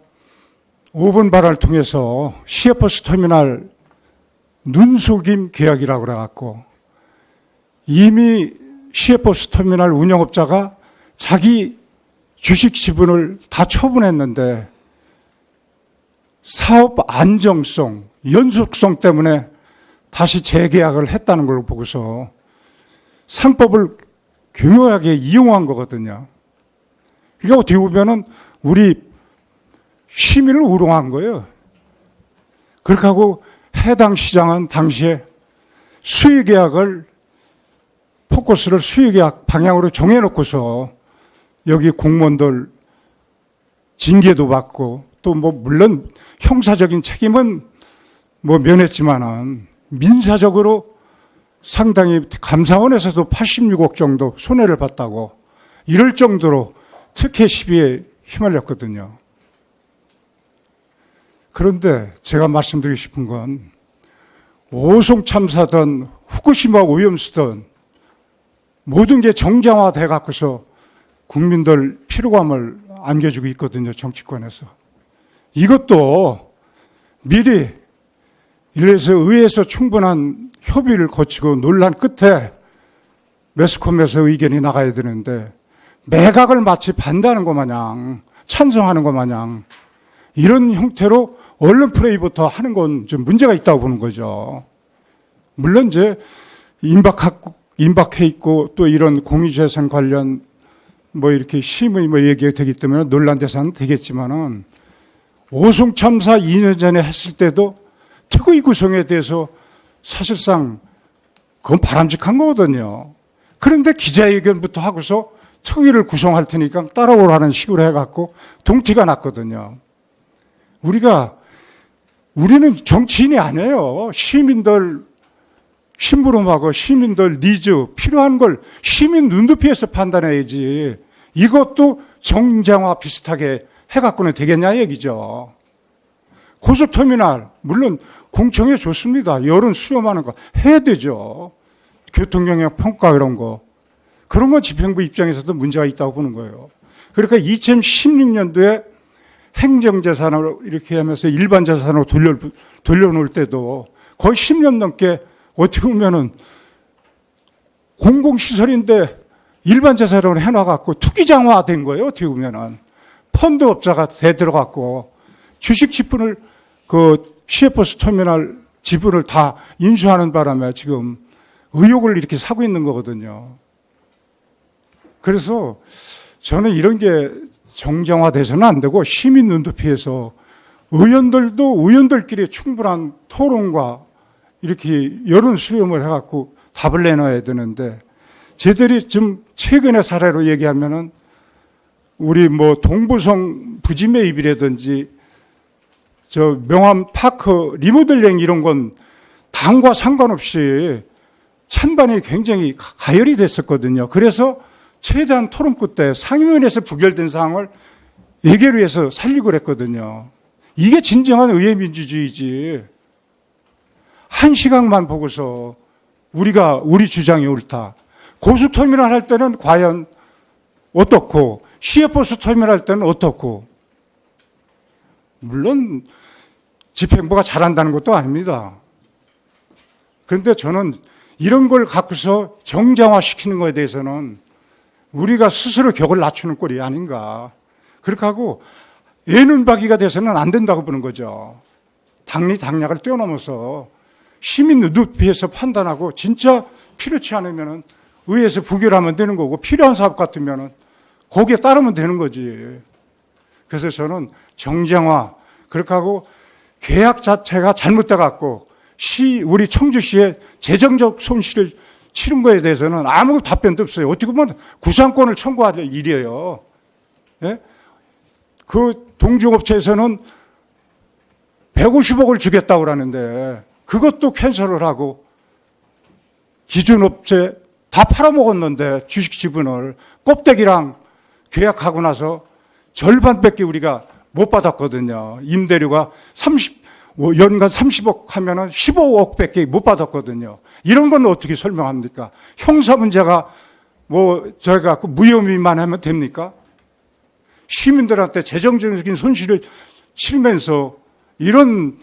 5분 발언을 통해서 시외버스 터미널 눈속임 계약이라고 그래갖고 이미 시외버스 터미널 운영업자가 자기 주식 지분을 다 처분했는데 사업 안정성, 연속성 때문에 다시 재계약을 했다는 걸 보고서 상법을 교묘하게 이용한 거거든요. 이게 어떻게 보면은 우리 시민을 우롱한 거예요. 그렇게 하고 해당 시장은 당시에 수의계약을 포커스를 수의계약 방향으로 정해놓고서 여기 공무원들 징계도 받고 또 뭐 물론 형사적인 책임은 뭐 면했지만은 민사적으로 상당히 감사원에서도 86억 정도 손해를 봤다고 이럴 정도로 특혜 시비에 휘말렸거든요. 그런데 제가 말씀드리고 싶은 건 오송 참사든 후쿠시마 오염수든 모든 게 정쟁화돼 갖고서 국민들 피로감을 안겨주고 있거든요. 정치권에서. 이것도 미리 이래서 의회에서 충분한 협의를 거치고 논란 끝에 매스컴에서 의견이 나가야 되는데 매각을 마치 반대하는 것 마냥 찬성하는 것 마냥 이런 형태로 언론 플레이부터 하는 건 좀 문제가 있다고 보는 거죠. 물론 이제 임박해 있고 또 이런 공유재산 관련 뭐 이렇게 심의 뭐 얘기가 되기 때문에 논란 대상은 되겠지만은 오송 참사 2년 전에 했을 때도 특의 구성에 대해서 사실상 그건 바람직한 거거든요. 그런데 기자회견부터 하고서 특위를 구성할 테니까 따라오라는 식으로 해갖고 동티가 났거든요. 우리는 정치인이 아니에요. 시민들 심부름하고 시민들 니즈 필요한 걸 시민 눈높이에서 판단해야지. 이것도 정쟁화 비슷하게 해갖고는 되겠냐 얘기죠. 고속터미널 물론 공청회 좋습니다. 여론 수렴하는 거 해야 되죠. 교통영향 평가 이런 거. 그런 건 집행부 입장에서도 문제가 있다고 보는 거예요. 그러니까 2016년도에 행정재산으로 이렇게 하면서 일반 재산으로 돌려놓을 때도 거의 10년 넘게 어떻게 보면은 공공시설인데 일반 재산으로 해놔갖고 투기장화 된 거예요. 어떻게 보면은. 펀드업자가 대들어갖고 주식 지분을 그 시외버스 터미널 지분을 다 인수하는 바람에 지금 의혹을 이렇게 사고 있는 거거든요. 그래서 저는 이런 게 정쟁화돼서는 안 되고 시민 눈높이에서 의원들도 의원들끼리 충분한 토론과 이렇게 여론 수렴을 해갖고 답을 내놔야 되는데 쟤들이 좀 최근의 사례로 얘기하면은 우리 뭐 동부성 부지 매입이라든지 저 명함 파크 리모델링 이런 건 당과 상관없이 찬반이 굉장히 가열이 됐었거든요. 그래서 최대한 토론 끝에 상임위원회에서 부결된 사항을 예결위에서 살리고 그랬거든요. 이게 진정한 의회 민주주의지. 한 시각만 보고서 우리 주장이 옳다. 고속터미널 할 때는 과연 어떻고, 시외버스 터미널 할 때는 어떻고. 물론 집행부가 잘한다는 것도 아닙니다. 그런데 저는 이런 걸 갖고서 정장화시키는 것에 대해서는 우리가 스스로 격을 낮추는 꼴이 아닌가. 그렇게 하고 애눈박이가 돼서는 안 된다고 보는 거죠. 당리 당략을 뛰어넘어서 시민 눈높이에서 판단하고 진짜 필요치 않으면 의회에서 부결하면 되는 거고 필요한 사업 같으면 거기에 따르면 되는 거지. 그래서 저는 정쟁화 그렇게 하고 계약 자체가 잘못돼 갖고 우리 청주시의 재정적 손실을 치른 거에 대해서는 아무 답변도 없어요. 어떻게 보면 구상권을 청구할 일이에요. 예? 그 동중업체에서는 150억을 주겠다고 그러는데 그것도 캔슬을 하고 기준업체 다 팔아먹었는데 주식 지분을 껍데기랑 계약하고 나서 절반밖에 우리가 못 받았거든요. 임대료가 연간 30억 하면은 15억밖에 못 받았거든요. 이런 건 어떻게 설명합니까? 형사 문제가 저희가 무혐의만 하면 됩니까? 시민들한테 재정적인 손실을 치르면서 이런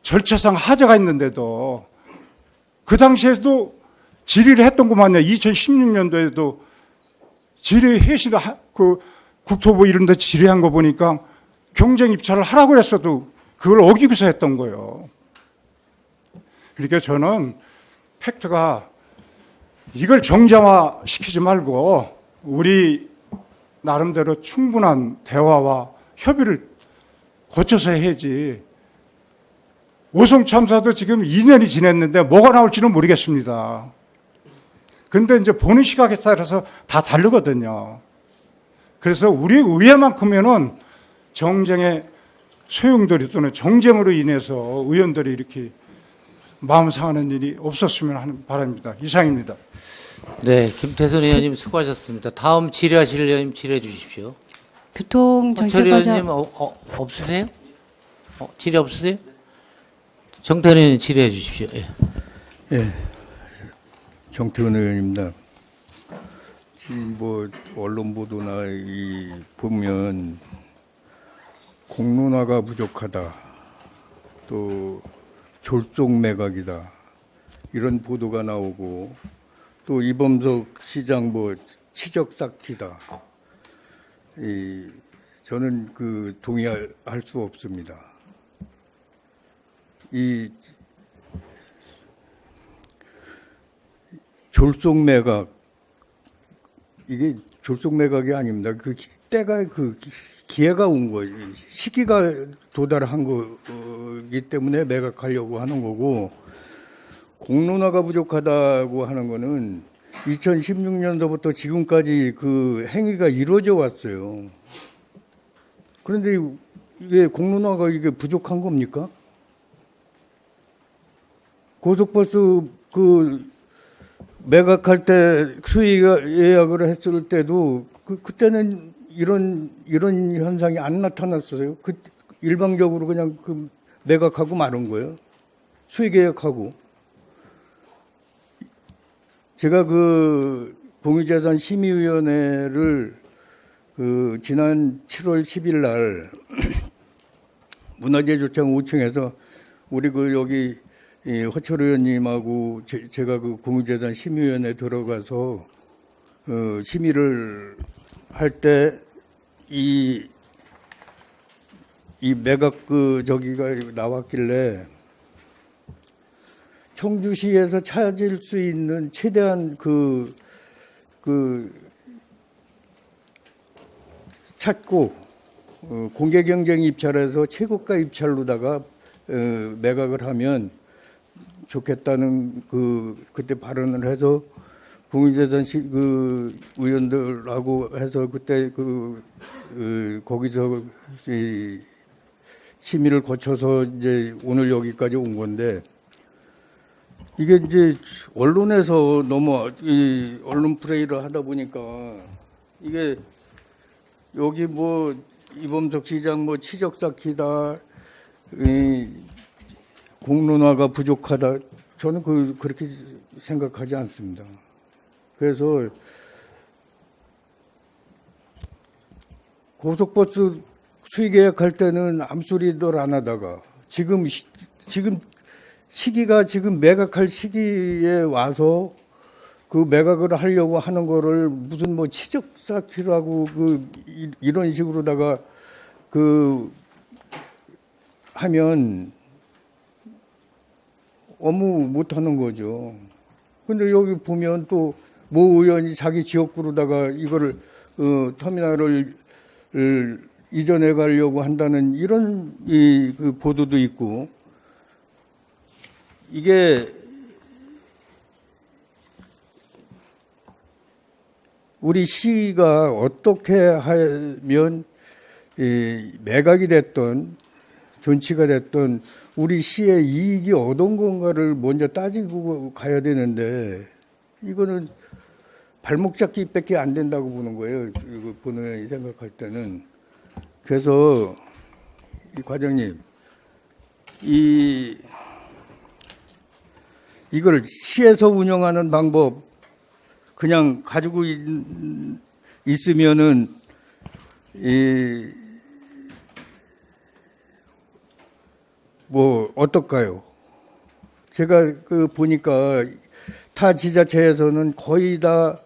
절차상 하자가 있는데도 그 당시에도 질의를 했던 것만요. 2016년도에도 질의 회의실 국토부 이런 데 질의한 거 보니까 경쟁 입찰을 하라고 했어도 그걸 어기고서 했던 거예요. 그러니까 저는 팩트가 이걸 정쟁화 시키지 말고 우리 나름대로 충분한 대화와 협의를 거쳐서 해야지. 오송 참사도 지금 2년이 지났는데 뭐가 나올지는 모르겠습니다. 근데 이제 보는 시각에 따라서 다 다르거든요. 그래서 우리 의회만큼은 정쟁의 소용돌이 또는 정쟁으로 인해서 의원들이 이렇게 마음 상하는 일이 없었으면 하는 바람입니다. 이상입니다. 네, 김태선 의원님 수고하셨습니다. 다음 질의하실 의원님 질의해 주십시오. 교통 정철 정책과장 의원님 없으세요? 질의 없으세요? 정태현 의원님 질의해 주십시오. 예. 예, 정태훈 의원입니다. 지금 언론 보도나 보면 공론화가 부족하다, 또 졸속 매각이다 이런 보도가 나오고 또 이범석 시장 치적 쌓기다. 저는 동의할 수 없습니다. 이 졸속 매각 이게 졸속 매각이 아닙니다. 때가 기회가 온 거예요. 시기가 도달한 거기 때문에 매각하려고 하는 거고, 공론화가 부족하다고 하는 거는 2016년도부터 지금까지 그 행위가 이루어져 왔어요. 그런데 이게 공론화가 이게 부족한 겁니까? 고속버스 매각할 때 수의 예약을 했을 때도 그때는 이런 현상이 안 나타났어요. 일방적으로 그냥 매각하고 마른 거예요. 수의 계약하고. 제가 공유재산 심의위원회를 지난 7월 10일 날 문화재조청 5층에서 우리 여기 허철 의원님하고 제가 공유재산 심의위원회 들어가서 심의를 할 때 이 매각 저기가 나왔길래 청주시에서 찾을 수 있는 최대한 찾고 공개 경쟁 입찰에서 최고가 입찰로다가 매각을 하면 좋겠다는 그때 발언을 해서 공유재산 의원들하고 해서 그때 거기서 심의를 거쳐서 이제 오늘 여기까지 온 건데, 이게 이제 언론에서 너무 언론 플레이를 하다 보니까 이게 여기 이범석 시장 치적 쌓기다, 공론화가 부족하다. 저는 그렇게 생각하지 않습니다. 그래서 고속버스 수의계약할 때는 아무 소리들 안 하다가 지금 시기가 지금 매각할 시기에 와서 그 매각을 하려고 하는 거를 무슨 뭐 치적 쌓기라고 이런 식으로다가 하면 업무 못 하는 거죠. 근데 여기 보면 또 모 의원이 자기 지역구로다가 이거를 터미널을 이전해 가려고 한다는 이런 그 보도도 있고, 이게 우리 시가 어떻게 하면 매각이 됐던 존치가 됐던 우리 시의 이익이 어떤 건가를 먼저 따지고 가야 되는데, 이거는 발목 잡기밖에 안 된다고 보는 거예요. 이거 보는 생각할 때는. 그래서 이 과장님, 이걸 시에서 운영하는 방법 그냥 가지고 있으면은 뭐 어떨까요? 제가 보니까 타 지자체에서는 거의 다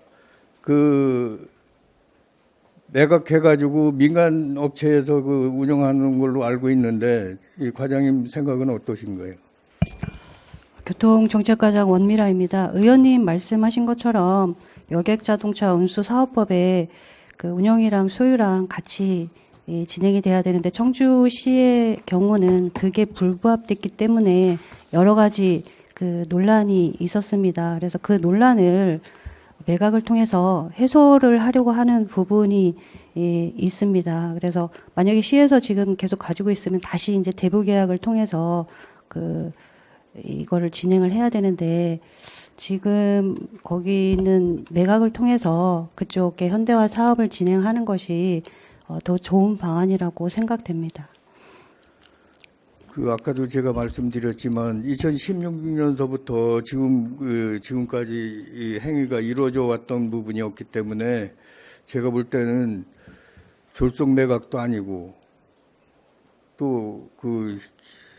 매각해가지고 민간 업체에서 운영하는 걸로 알고 있는데, 이 과장님 생각은 어떠신 거예요? 교통정책과장 원미라입니다. 의원님 말씀하신 것처럼 여객자동차 운수사업법에 그 운영이랑 소유랑 같이 진행이 돼야 되는데, 청주시의 경우는 그게 불부합됐기 때문에 여러 가지 그 논란이 있었습니다. 그래서 그 논란을 매각을 통해서 해소를 하려고 하는 부분이 있습니다. 그래서 만약에 시에서 지금 계속 가지고 있으면 다시 이제 대부 계약을 통해서 이거를 진행을 해야 되는데, 지금 거기는 매각을 통해서 그쪽에 현대화 사업을 진행하는 것이 더 좋은 방안이라고 생각됩니다. 아까도 제가 말씀드렸지만 2016년서부터 지금까지 이 행위가 이루어져 왔던 부분이었기 때문에 제가 볼 때는 졸속 매각도 아니고 또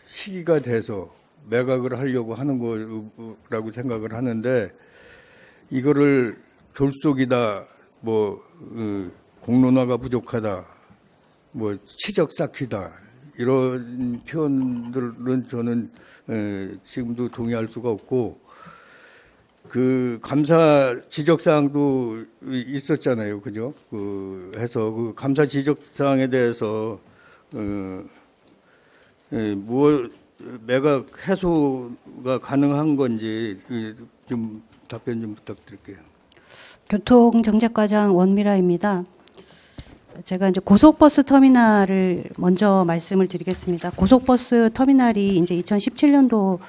시기가 돼서 매각을 하려고 하는 거라고 생각을 하는데, 이거를 졸속이다, 공론화가 부족하다, 치적 쌓기다, 이런 표현들은 저는 지금도 동의할 수가 없고, 감사 지적사항도 있었잖아요. 그죠? 해서 감사 지적사항에 대해서 매각 해소가 가능한 건지 좀 답변 좀 부탁드릴게요. 교통정책과장 원미라입니다. 제가 이제 고속버스 터미널을 먼저 말씀을 드리겠습니다. 고속버스 터미널이 이제 2017년도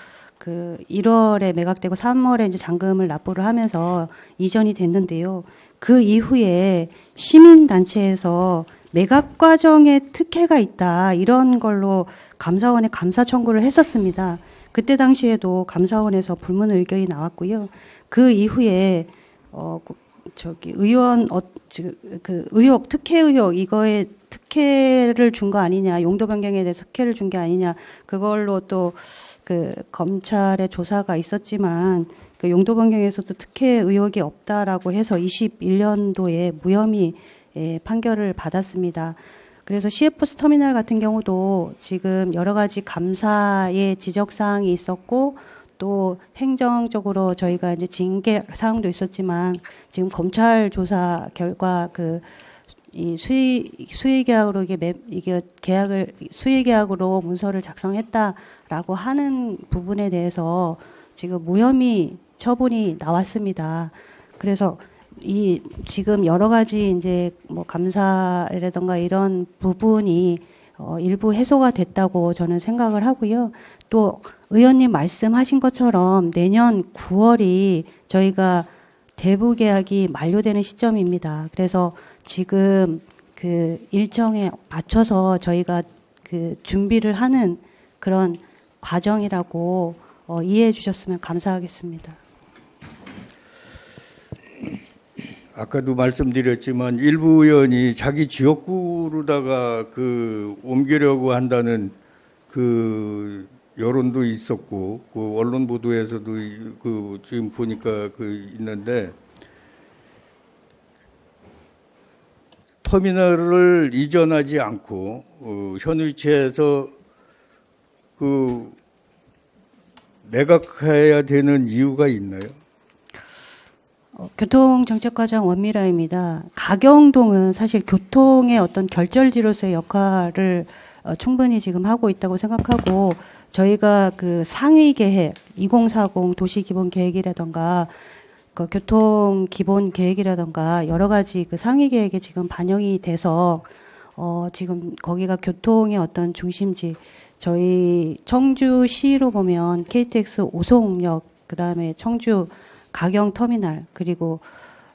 1월에 매각되고 3월에 이제 잔금을 납부를 하면서 이전이 됐는데요. 그 이후에 시민단체에서 매각 과정에 특혜가 있다, 이런 걸로 감사원에 감사 청구를 했었습니다. 그때 당시에도 감사원에서 불문 의견이 나왔고요. 그 이후에 의원 의혹, 특혜 의혹, 이거에 특혜를 준 거 아니냐, 용도 변경에 대해서 특혜를 준 게 아니냐, 그걸로 또 검찰의 조사가 있었지만 용도 변경에서도 특혜 의혹이 없다라고 해서 21년도에 무혐의 판결을 받았습니다. 그래서 시외버스 터미널 같은 경우도 지금 여러 가지 감사의 지적 사항이 있었고, 또 행정적으로 저희가 이제 징계 사항도 있었지만, 지금 검찰 조사 결과 이 수의 계약으로 이게 계약을 수의 계약으로 문서를 작성했다라고 하는 부분에 대해서 지금 무혐의 처분이 나왔습니다. 그래서 지금 여러 가지 이제 감사라든가 이런 부분이 일부 해소가 됐다고 저는 생각을 하고요. 또 의원님 말씀하신 것처럼 내년 9월이 저희가 대부 계약이 만료되는 시점입니다. 그래서 지금 일정에 맞춰서 저희가 준비를 하는 그런 과정이라고 이해해 주셨으면 감사하겠습니다. 아까도 말씀드렸지만 일부 의원이 자기 지역구로다가 옮기려고 한다는 여론도 있었고, 언론 보도에서도 지금 보니까 있는데, 터미널을 이전하지 않고 현 위치에서 매각해야 되는 이유가 있나요? 교통정책과장 원미라입니다. 가경동은 사실 교통의 어떤 결절지로서의 역할을 충분히 지금 하고 있다고 생각하고, 저희가 상위 계획 2040 도시기본계획이라던가 교통 기본 계획이라던가 여러 가지 상위 계획에 지금 반영이 돼서 지금 거기가 교통의 어떤 중심지, 저희 청주시로 보면 KTX 오송역, 그다음에 청주 가경 터미널, 그리고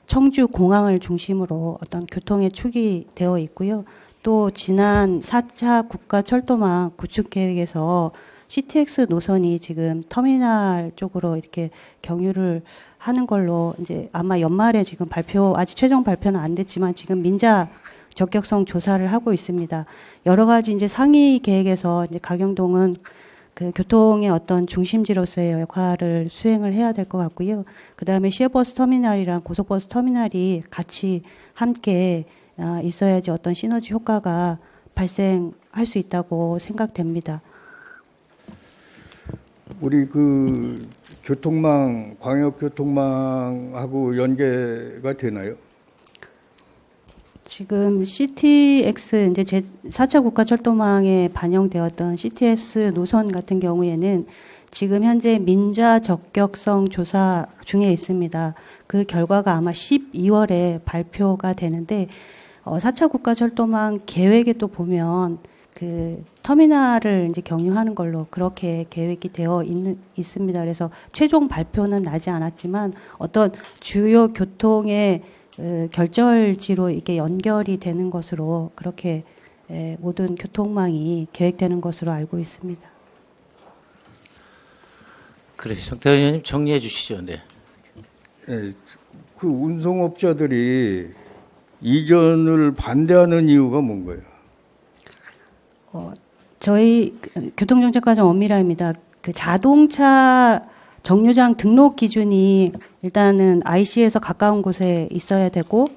청주 공항을 중심으로 어떤 교통의 축이 되어 있고요. 또 지난 4차 국가철도망 구축 계획에서 CTX 노선이 지금 터미널 쪽으로 이렇게 경유를 하는 걸로 이제 아마 연말에 지금 아직 최종 발표는 안 됐지만 지금 민자 적격성 조사를 하고 있습니다. 여러 가지 이제 상위 계획에서 이제 가경동은 교통의 어떤 중심지로서의 역할을 수행을 해야 될 것 같고요. 그 다음에 시외버스 터미널이랑 고속버스 터미널이 같이 함께 있어야지 어떤 시너지 효과가 발생할 수 있다고 생각됩니다. 우리 교통망, 광역교통망하고 연계가 되나요? 지금 CTX 이제 4차 국가철도망에 반영되었던 CTX 노선 같은 경우에는 지금 현재 민자 적격성 조사 중에 있습니다. 그 결과가 아마 12월에 발표가 되는데 4차 국가철도망 계획에 또 보면 터미널을 이제 경유하는 걸로 그렇게 계획이 되어 있습니다. 그래서 최종 발표는 나지 않았지만 어떤 주요 교통의 결절지로 이게 연결이 되는 것으로 그렇게 모든 교통망이 계획되는 것으로 알고 있습니다. 그래, 정태 의원님 정리해 주시죠. 네. 예, 운송업자들이 이전을 반대하는 이유가 뭔가요? 저희 교통정책과장 원미라입니다. 자동차 정류장 등록 기준이 일단은 IC에서 가까운 곳에 있어야 되고,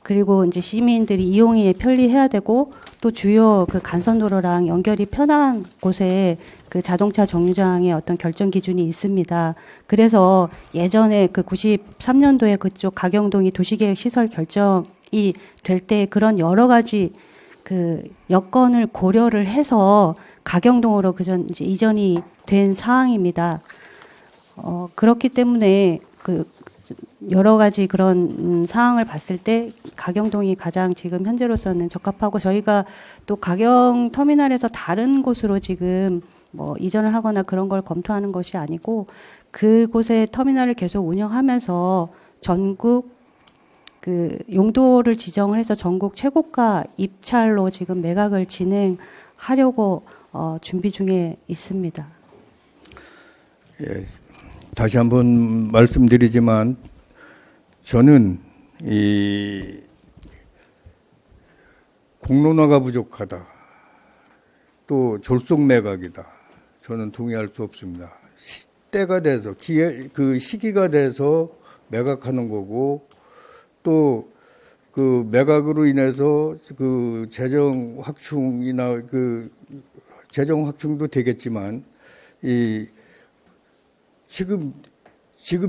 그리고 이제 시민들이 이용이 편리해야 되고, 또 주요 간선도로랑 연결이 편한 곳에 자동차 정류장의 어떤 결정 기준이 있습니다. 그래서 예전에 93년도에 그쪽 가경동이 도시계획 시설 결정이 될 때 그런 여러 가지 여건을 고려를 해서 가경동으로 이제 이전이 된 사항입니다. 그렇기 때문에 여러 가지 그런 사항을 봤을 때 가경동이 가장 지금 현재로서는 적합하고, 저희가 또 가경 터미널에서 다른 곳으로 지금 이전을 하거나 그런 걸 검토하는 것이 아니고, 그곳에 터미널을 계속 운영하면서 전국 용도를 지정을 해서 전국 최고가 입찰로 지금 매각을 진행하려고 준비 중에 있습니다. 예, 다시 한번 말씀드리지만 저는 이 공론화가 부족하다, 또 졸속 매각이다, 저는 동의할 수 없습니다. 때가 돼서 시기가 돼서 매각하는 거고, 또 매각으로 인해서 재정 확충이나 재정 확충도 되겠지만 지금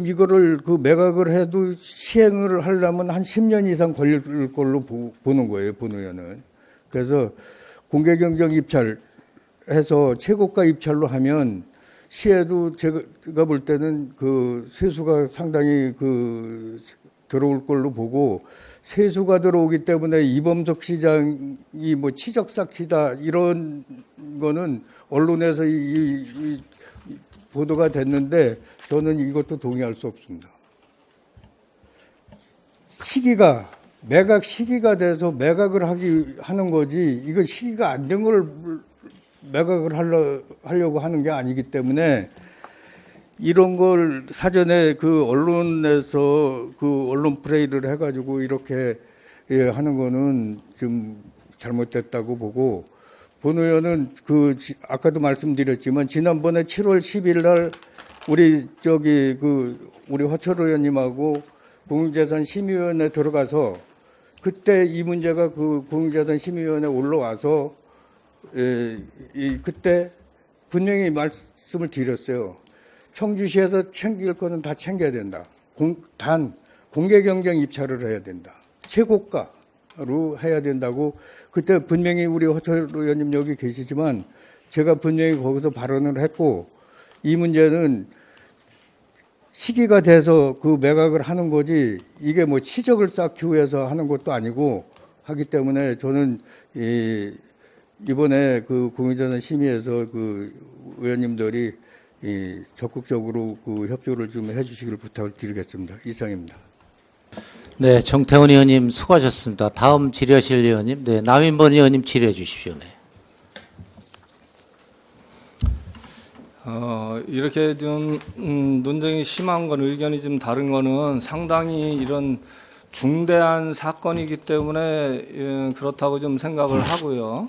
이거를 매각을 해도 시행을 하려면 한 10년 이상 걸릴 걸로 보는 거예요, 본 의원은. 그래서 공개경정 입찰해서 최고가 입찰로 하면 시에도 제가 볼 때는 세수가 상당히 들어올 걸로 보고, 세수가 들어오기 때문에 이범석 시장이 치적 쌓기다 이런 거는 언론에서 이 보도가 됐는데 저는 이것도 동의할 수 없습니다. 매각 시기가 돼서 매각을 하는 거지, 이거 시기가 안 된 걸 매각을 하려고 하는 게 아니기 때문에 이런 걸 사전에 그 언론에서 그 언론 플레이를 해가지고 이렇게 하는 거는 좀 잘못됐다고 보고, 본 의원은 아까도 말씀드렸지만 지난번에 7월 10일 날 우리 허철 의원님하고 공유재산 심의위원회 들어가서 그때 이 문제가 그 공유재산 심의위원회 올라와서 그때 분명히 말씀을 드렸어요. 청주시에서 챙길 거는 다 챙겨야 된다. 단 공개 경쟁 입찰을 해야 된다. 최고가로 해야 된다고 그때 분명히 우리 허철 의원님 여기 계시지만 제가 분명히 거기서 발언을 했고, 이 문제는 시기가 돼서 그 매각을 하는 거지 이게 뭐 치적을 쌓기 위해서 하는 것도 아니고 하기 때문에 저는 이번에 그 공유재산 심의에서 그 의원님들이 적극적으로 그 협조를 좀 해주시길 부탁을 드리겠습니다. 이상입니다. 네, 정태훈 의원님 수고하셨습니다. 다음 질의하실 의원님, 네, 남인번 의원님 질의해 주십시오. 네. 이렇게 좀 논쟁이 심한 건, 의견이 좀 다른 거는 상당히 이런 중대한 사건이기 때문에 그렇다고 좀 생각을 하고요.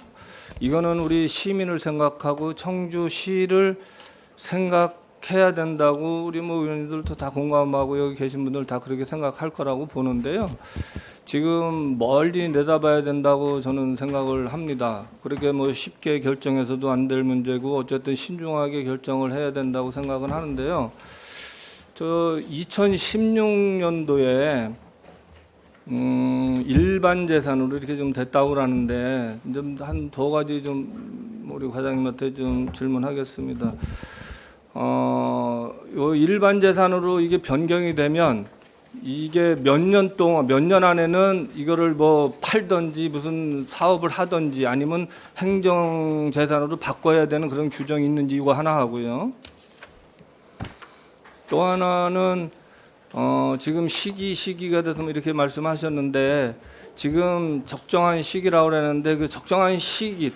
이거는 우리 시민을 생각하고 청주시를 생각해야 된다고 우리 뭐 의원님들도 다 공감하고 여기 계신 분들 다 그렇게 생각할 거라고 보는데요. 지금 멀리 내다봐야 된다고 저는 생각을 합니다. 그렇게 뭐 쉽게 결정해서도 안 될 문제고 어쨌든 신중하게 결정을 해야 된다고 생각은 하는데요. 저 2016년도에 일반 재산으로 이렇게 좀 됐다고 하는데 좀 한 두 가지 좀 우리 과장님한테 좀 질문하겠습니다. 요 일반 재산으로 이게 변경이 되면 이게 몇 년 동안, 몇 년 안에는 이거를 뭐 팔든지 무슨 사업을 하든지 아니면 행정재산으로 바꿔야 되는 그런 규정이 있는지 이거 하나 하고요. 또 하나는, 지금 시기가 돼서 이렇게 말씀하셨는데 지금 적정한 시기라고 그러는데 그 적정한 시기,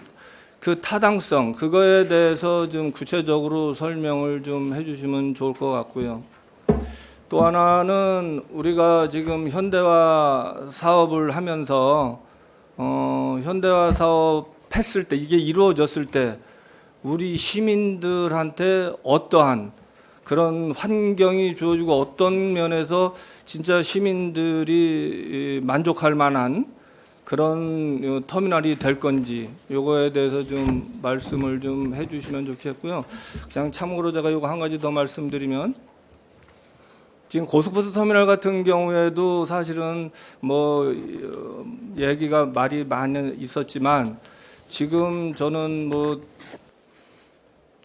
그 타당성, 그거에 대해서 좀 구체적으로 설명을 좀 해주시면 좋을 것 같고요. 또 하나는 우리가 지금 현대화 사업을 하면서 현대화 사업 했을 때 이게 이루어졌을 때 우리 시민들한테 어떠한 그런 환경이 주어지고 어떤 면에서 진짜 시민들이 만족할 만한 그런 터미널이 될 건지 요거에 대해서 좀 말씀을 좀 해주시면 좋겠고요. 그냥 참고로 제가 요거 한 가지 더 말씀드리면, 지금 고속버스 터미널 같은 경우에도 사실은 뭐 얘기가 말이 많이 있었지만 지금 저는 뭐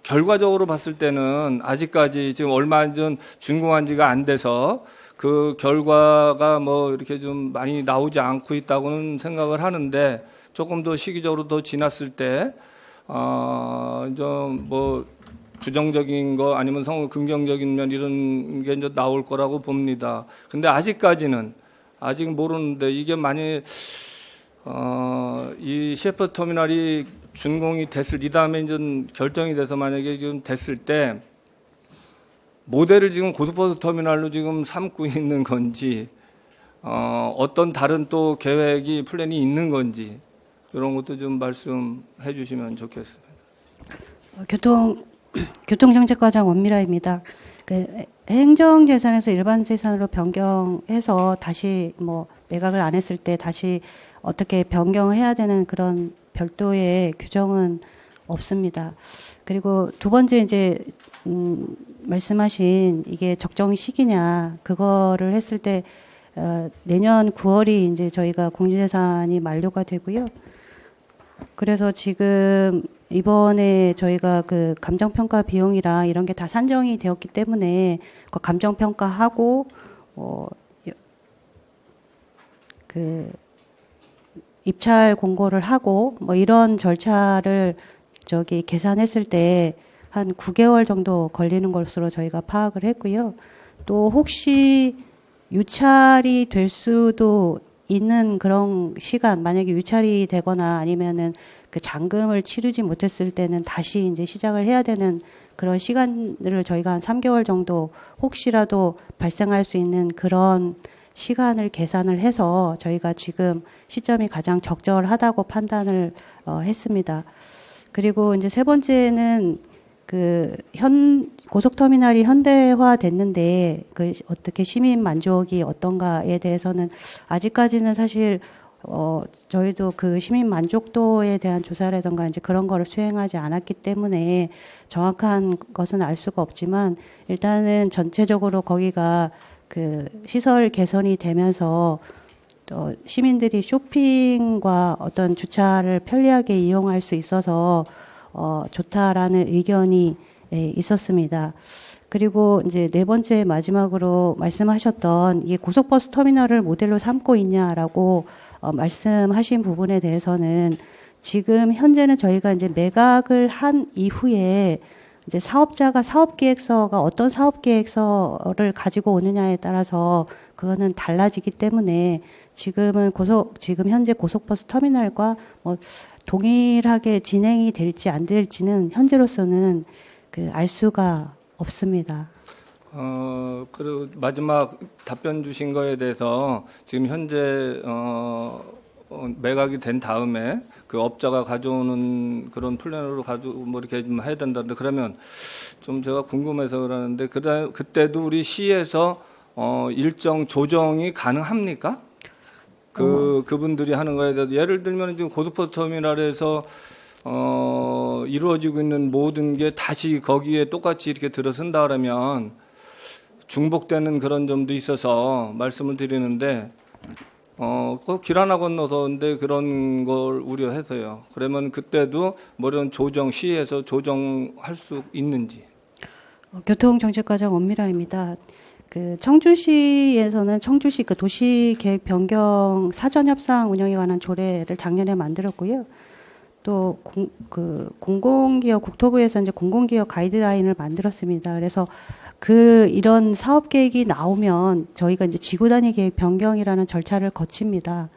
결과적으로 봤을 때는 아직까지 지금 얼마 전 준공한 지가 안 돼서 그 결과가 뭐 이렇게 좀 많이 나오지 않고 있다고는 생각을 하는데, 조금 더 시기적으로 더 지났을 때 좀 뭐 부정적인 거 아니면 긍정적인 면 이런 게 이제 나올 거라고 봅니다. 근데 아직까지는 아직 모르는데, 이게 만약 이 CF 터미널이 준공이 됐을, 이 다음에 이제 결정이 돼서 만약에 지금 됐을 때 모델을 지금 고속버스 터미널로 지금 삼고 있는 건지, 어떤 다른 또 계획이 플랜이 있는 건지 이런 것도 좀 말씀해 주시면 좋겠습니다. 교통정책과장 원미라입니다. 그 행정재산에서 일반재산으로 변경해서 다시 뭐 매각을 안 했을 때 다시 어떻게 변경해야 되는 그런 별도의 규정은 없습니다. 그리고 두 번째 이제 말씀하신 이게 적정 시기냐, 그거를 했을 때 내년 9월이 이제 저희가 공유재산이 만료가 되고요. 그래서 지금 이번에 저희가 그 감정평가 비용이랑 이런 게 다 산정이 되었기 때문에 그 감정평가하고 그 입찰 공고를 하고 뭐 이런 절차를 계산했을 때 한 9개월 정도 걸리는 것으로 저희가 파악을 했고요. 또 혹시 유찰이 될 수도 있는 그런 시간, 만약에 유찰이 되거나 아니면은 그 잔금을 치르지 못했을 때는 다시 이제 시작을 해야 되는 그런 시간을 저희가 한 3개월 정도 혹시라도 발생할 수 있는 그런 시간을 계산을 해서 저희가 지금 시점이 가장 적절하다고 판단을 했습니다. 그리고 이제 세 번째는 그 고속터미널이 현대화 됐는데 그 어떻게 시민 만족이 어떤가에 대해서는 아직까지는 사실 저희도 그 시민 만족도에 대한 조사라든가 이제 그런 거를 수행하지 않았기 때문에 정확한 것은 알 수가 없지만 일단은 전체적으로 거기가 그 시설 개선이 되면서 또 시민들이 쇼핑과 어떤 주차를 편리하게 이용할 수 있어서 좋다라는 의견이 있었습니다. 그리고 이제 네 번째 마지막으로 말씀하셨던 이게 고속버스 터미널을 모델로 삼고 있냐라고 말씀하신 부분에 대해서는 지금 현재는 저희가 이제 매각을 한 이후에 이제 사업자가 사업계획서가 어떤 사업계획서를 가지고 오느냐에 따라서 그거는 달라지기 때문에 지금 현재 고속버스 터미널과 뭐 동일하게 진행이 될지 안 될지는 현재로서는 알 수가 없습니다. 그리고 마지막 답변 주신 거에 대해서 지금 현재 매각이 된 다음에 그 업자가 가져오는 그런 플랜으로 뭐 이렇게 좀 해야 된다는데 그러면 좀 제가 궁금해서 그러는데 그때도 우리 시에서 일정 조정이 가능합니까? 그분들이 하는 거에 대해서 예를 들면 지금 고속버스 터미널에서 이루어지고 있는 모든 게 다시 거기에 똑같이 이렇게 들어선다 그러면 중복되는 그런 점도 있어서 말씀을 드리는데 길 하나 건너서인데 그런 걸 우려해서요. 그러면 그때도 뭐 이런 시에서 조정할 수 있는지. 교통정책과장 원미라입니다. 그 청주시에서는 청주시 그 도시계획 변경 사전협상 운영에 관한 조례를 작년에 만들었고요. 또 공공기업 국토부에서 이제 공공기업 가이드라인을 만들었습니다. 그래서 이런 사업 계획이 나오면 저희가 이제 지구단위 계획 변경이라는 절차를 거칩니다.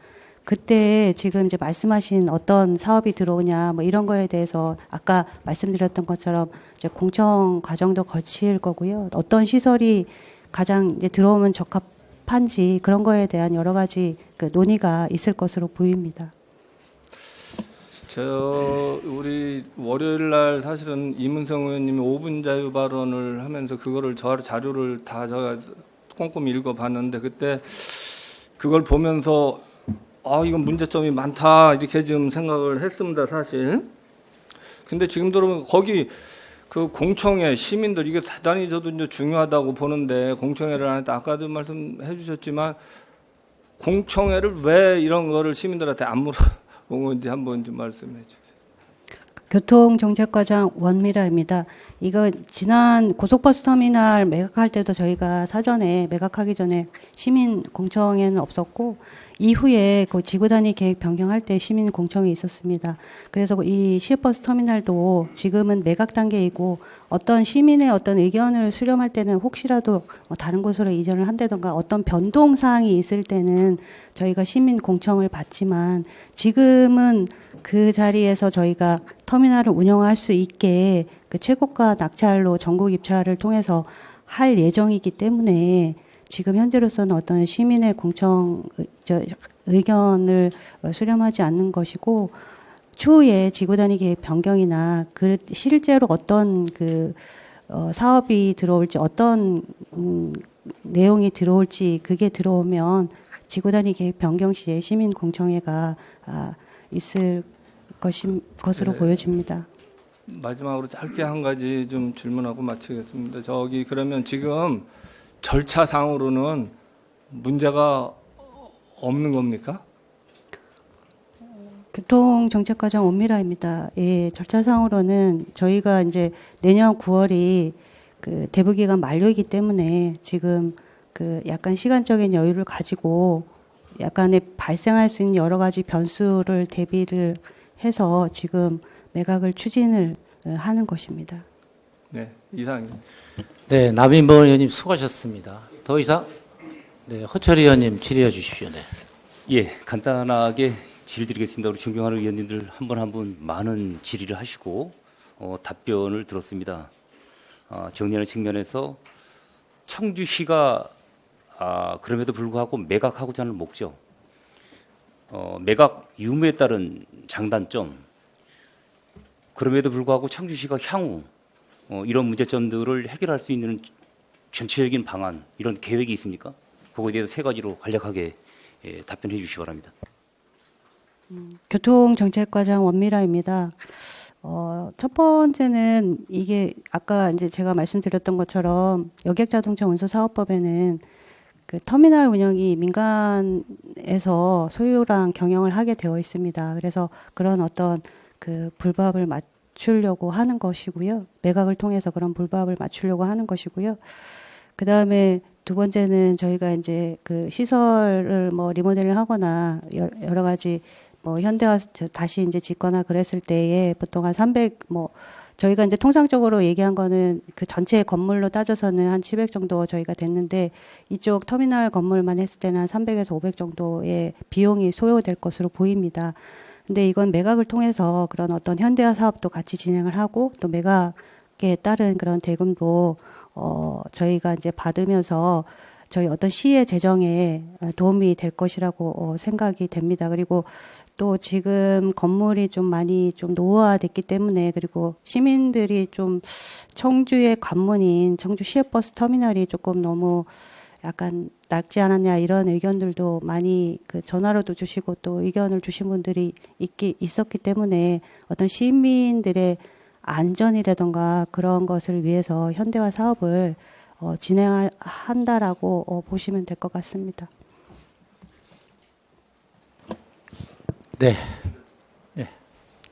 그때 지금 이제 말씀하신 어떤 사업이 들어오냐 뭐 이런 거에 대해서 아까 말씀드렸던 것처럼 이제 공청 과정도 거칠 거고요. 어떤 시설이 가장 이제 들어오면 적합한지 그런 거에 대한 여러 가지 그 논의가 있을 것으로 보입니다. 우리 월요일 날 사실은 이문성 의원님이 5분 자유 발언을 하면서 그거를 자료를 다 제가 꼼꼼히 읽어봤는데 그때 그걸 보면서 이건 문제점이 많다 이렇게 좀 생각을 했습니다 사실. 근데 지금 들어보면 거기 그 공청회 시민들 이게 대단히 저도 이제 중요하다고 보는데 공청회를 하는데 아까도 말씀해 주셨지만 공청회를 왜 이런 거를 시민들한테 안 물어본 건지 한번 좀 말씀해 주세요. 교통정책과장 원미라입니다. 이거 지난 고속버스 터미널 매각할 때도 저희가 사전에 매각하기 전에 시민 공청회는 없었고 이후에 그 지구단위 계획 변경할 때 시민 공청이 있었습니다. 그래서 이 시외버스 터미널도 지금은 매각 단계이고 어떤 시민의 어떤 의견을 수렴할 때는 혹시라도 다른 곳으로 이전을 한다던가 어떤 변동 사항이 있을 때는 저희가 시민 공청을 받지만 지금은 그 자리에서 저희가 터미널을 운영할 수 있게 그 최고가 낙찰로 전국 입찰을 통해서 할 예정이기 때문에 지금 현재로서는 어떤 시민의 의견을 수렴하지 않는 것이고 추후에 지구단위 계획 변경이나 실제로 어떤 사업이 들어올지 어떤 내용이 들어올지 그게 들어오면 지구단위 계획 변경 시에 시민 공청회가 있을 것으로 보여집니다. 마지막으로 짧게 한 가지 좀 질문하고 마치겠습니다. 그러면 지금 절차상으로는 문제가 없는 겁니까? 교통정책과장 원미라입니다. 예, 절차상으로는 저희가 이제 내년 9월이 그 대부기간 만료이기 때문에 지금 약간 시간적인 여유를 가지고 약간의 발생할 수 있는 여러 가지 변수를 대비를 해서 지금 매각을 추진을 하는 것입니다. 네, 이상입니다. 네, 남인범 의원님 수고하셨습니다. 더 이상 허철희 의원님 질의해 주십시오. 네. 예, 간단하게 질의 드리겠습니다. 우리 존경하는 의원님들 한 분 한 분 많은 질의를 하시고 답변을 들었습니다. 정리하는 측면에서 청주시가 그럼에도 불구하고 매각하고자 하는 목적, 매각 유무에 따른 장단점, 그럼에도 불구하고 청주시가 향후 이런 문제점들을 해결할 수 있는 전체적인 방안, 이런 계획이 있습니까? 그거에 대해서 세 가지로 간략하게 답변해 주시기 바랍니다. 교통정책과장 원미라입니다. 첫 번째는 이게 아까 이제 제가 말씀드렸던 것처럼 여객자동차 운수사업법에는 그 터미널 운영이 민간에서 소유랑 경영을 하게 되어 있습니다. 그래서 그런 어떤 그 불법을 맞추려고 하는 것이고요. 매각을 통해서 그런 불법을 맞추려고 하는 것이고요. 그 다음에 두 번째는 저희가 이제 그 시설을 뭐 리모델링 하거나 여러 가지 뭐 현대화 다시 이제 짓거나 그랬을 때에 보통 한 300 뭐 저희가 이제 통상적으로 얘기한 거는 그 전체 건물로 따져서는 한 700 정도 저희가 됐는데 이쪽 터미널 건물만 했을 때는 한 300에서 500 정도의 비용이 소요될 것으로 보입니다. 근데 이건 매각을 통해서 그런 어떤 현대화 사업도 같이 진행을 하고 또 매각에 따른 그런 대금도 저희가 이제 받으면서 저희 어떤 시의 재정에 도움이 될 것이라고 생각이 됩니다. 그리고 또 지금 건물이 좀 많이 좀 노후화됐기 때문에 그리고 시민들이 좀 청주의 관문인 청주 시외버스 터미널이 조금 너무 약간 낡지 않았냐 이런 의견들도 많이 그 전화로도 주시고 또 의견을 주신 분들이 있었기 때문에 어떤 시민들의 안전이라던가 그런 것을 위해서 현대화 사업을 진행한다라고 보시면 될 것 같습니다. 네. 네.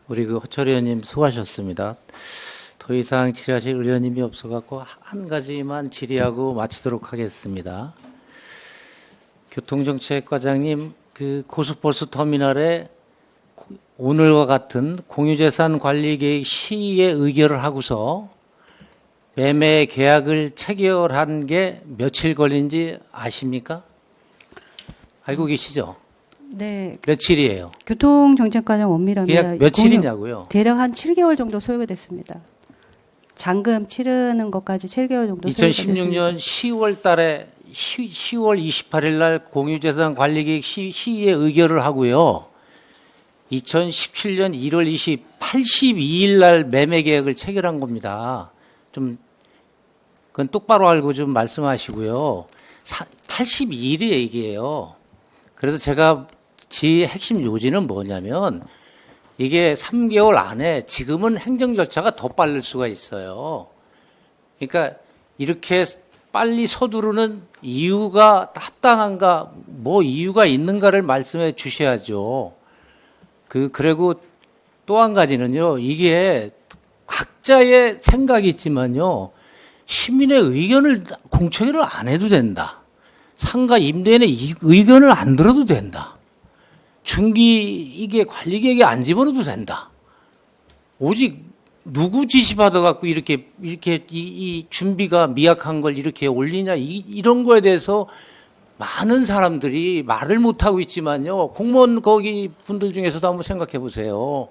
우리 그 허철 의원님 수고하셨습니다. 더 이상 질의하실 의원님이 없어갖고 한 가지만 질의하고 마치도록 하겠습니다. 교통정책과장님, 그 고속버스 터미널에 오늘과 같은 공유재산 관리계획 시의에 의결을 하고서 매매 계약을 체결한 게 며칠 걸린지 아십니까? 알고 계시죠? 네. 며칠이에요? 교통정책과장 원미라입니다. 계약 며칠이냐고요? 대략 한 7개월 정도 소요가 됐습니다. 잔금 치르는 것까지 7개월 정도 소요가 됐습니다. 2016년 10월 달에 10월 28일 날 공유재산 관리계획 시의에 의결을 하고요. 2017년 1월 82일 날 매매 계약을 체결한 겁니다. 좀 그건 똑바로 알고 좀 말씀하시고요. 82일이 얘기예요. 그래서 제가 핵심 요지는 뭐냐면 이게 3개월 안에 지금은 행정 절차가 더 빠를 수가 있어요. 그러니까 이렇게 빨리 서두르는 이유가 합당한가, 뭐 이유가 있는가를 말씀해 주셔야죠. 그리고 또 한 가지는요, 이게 각자의 생각이 있지만요, 시민의 의견을 공청회를 안 해도 된다. 상가 임대인의 의견을 안 들어도 된다. 이게 관리계획에 안 집어넣어도 된다. 오직 누구 지시 받아갖고 이렇게 이 준비가 미약한 걸 이렇게 올리냐, 이런 거에 대해서 많은 사람들이 말을 못하고 있지만요. 공무원 거기 분들 중에서도 한번 생각해 보세요.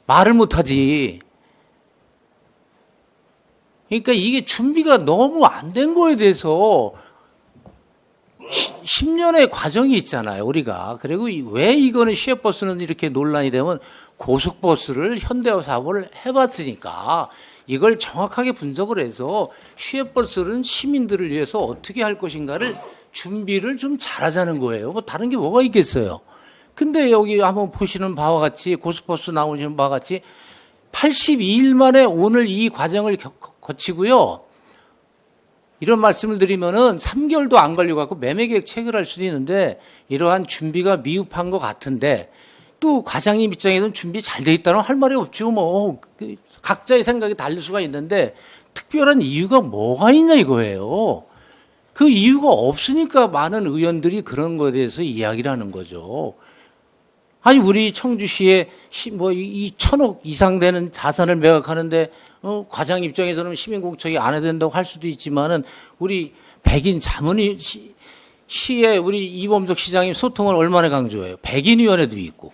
말을 못하지. 그러니까 이게 준비가 너무 안 된 거에 대해서 10년의 과정이 있잖아요, 우리가. 그리고 왜 이거는 시외버스는 이렇게 논란이 되면 고속버스를 현대화 사업을 해봤으니까 이걸 정확하게 분석을 해서 시외버스는 시민들을 위해서 어떻게 할 것인가를 준비를 좀 잘하자는 거예요. 뭐 다른 게 뭐가 있겠어요. 근데 여기 한번 보시는 바와 같이 고속버스 나오시는 바와 같이 82일 만에 오늘 이 과정을 거치고요. 이런 말씀을 드리면은 3개월도 안 걸려갖고 매매계획 체결할 수도 있는데 이러한 준비가 미흡한 것 같은데 또 과장님 입장에서는 준비 잘 돼 있다는 할 말이 없죠. 뭐 각자의 생각이 다를 수가 있는데 특별한 이유가 뭐가 있냐 이거예요. 그 이유가 없으니까 많은 의원들이 그런 거에 대해서 이야기를 하는 거죠. 아니 우리 청주시에 뭐 2천억 이상 되는 자산을 매각하는데 과장 입장에서는 시민공청이 안 해야 된다고 할 수도 있지만은 우리 백인 자문위 시에 우리 이범석 시장님 소통을 얼마나 강조해요. 백인위원회도 있고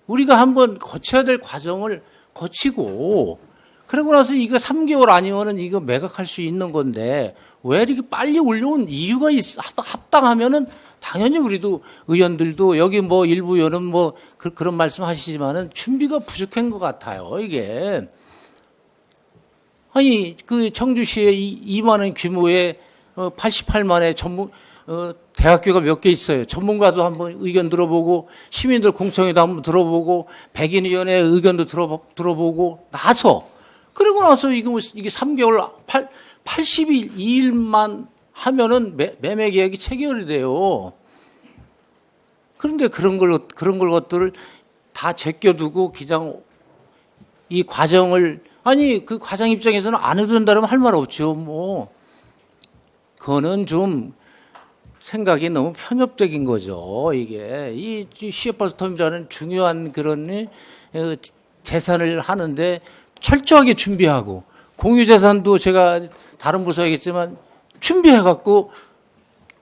우리가 한번 거쳐야 될 과정을 거치고 그러고 나서 이거 3개월 아니면은 이거 매각할 수 있는 건데 왜 이렇게 빨리 올려온 이유가 합당하면은 당연히 우리도 의원들도 여기 뭐 일부 의원은 뭐 그런 말씀 하시지만은 준비가 부족한 것 같아요. 이게 아니 그 청주시에 2만 원 규모의 88만의 전문 대학교가 몇 개 있어요. 전문가도 한번 의견 들어보고 시민들 공청회도 한번 들어보고 백인위원회 의견도 들어보고 나서 그리고 나서 이게 3개월 82일만 하면은 매매 계약이 체결이 돼요. 그런데 그런 것들을 다 제껴두고 그냥 이 과정을 아니 그 과장 입장에서는 안 해도 된다면 할 말 없죠. 뭐 그거는 좀 생각이 너무 편협적인 거죠. 이게 이 시외버스 터미널은 중요한 그런 재산을 하는데 철저하게 준비하고 공유재산도 제가 다른 부서이겠지만 준비해갖고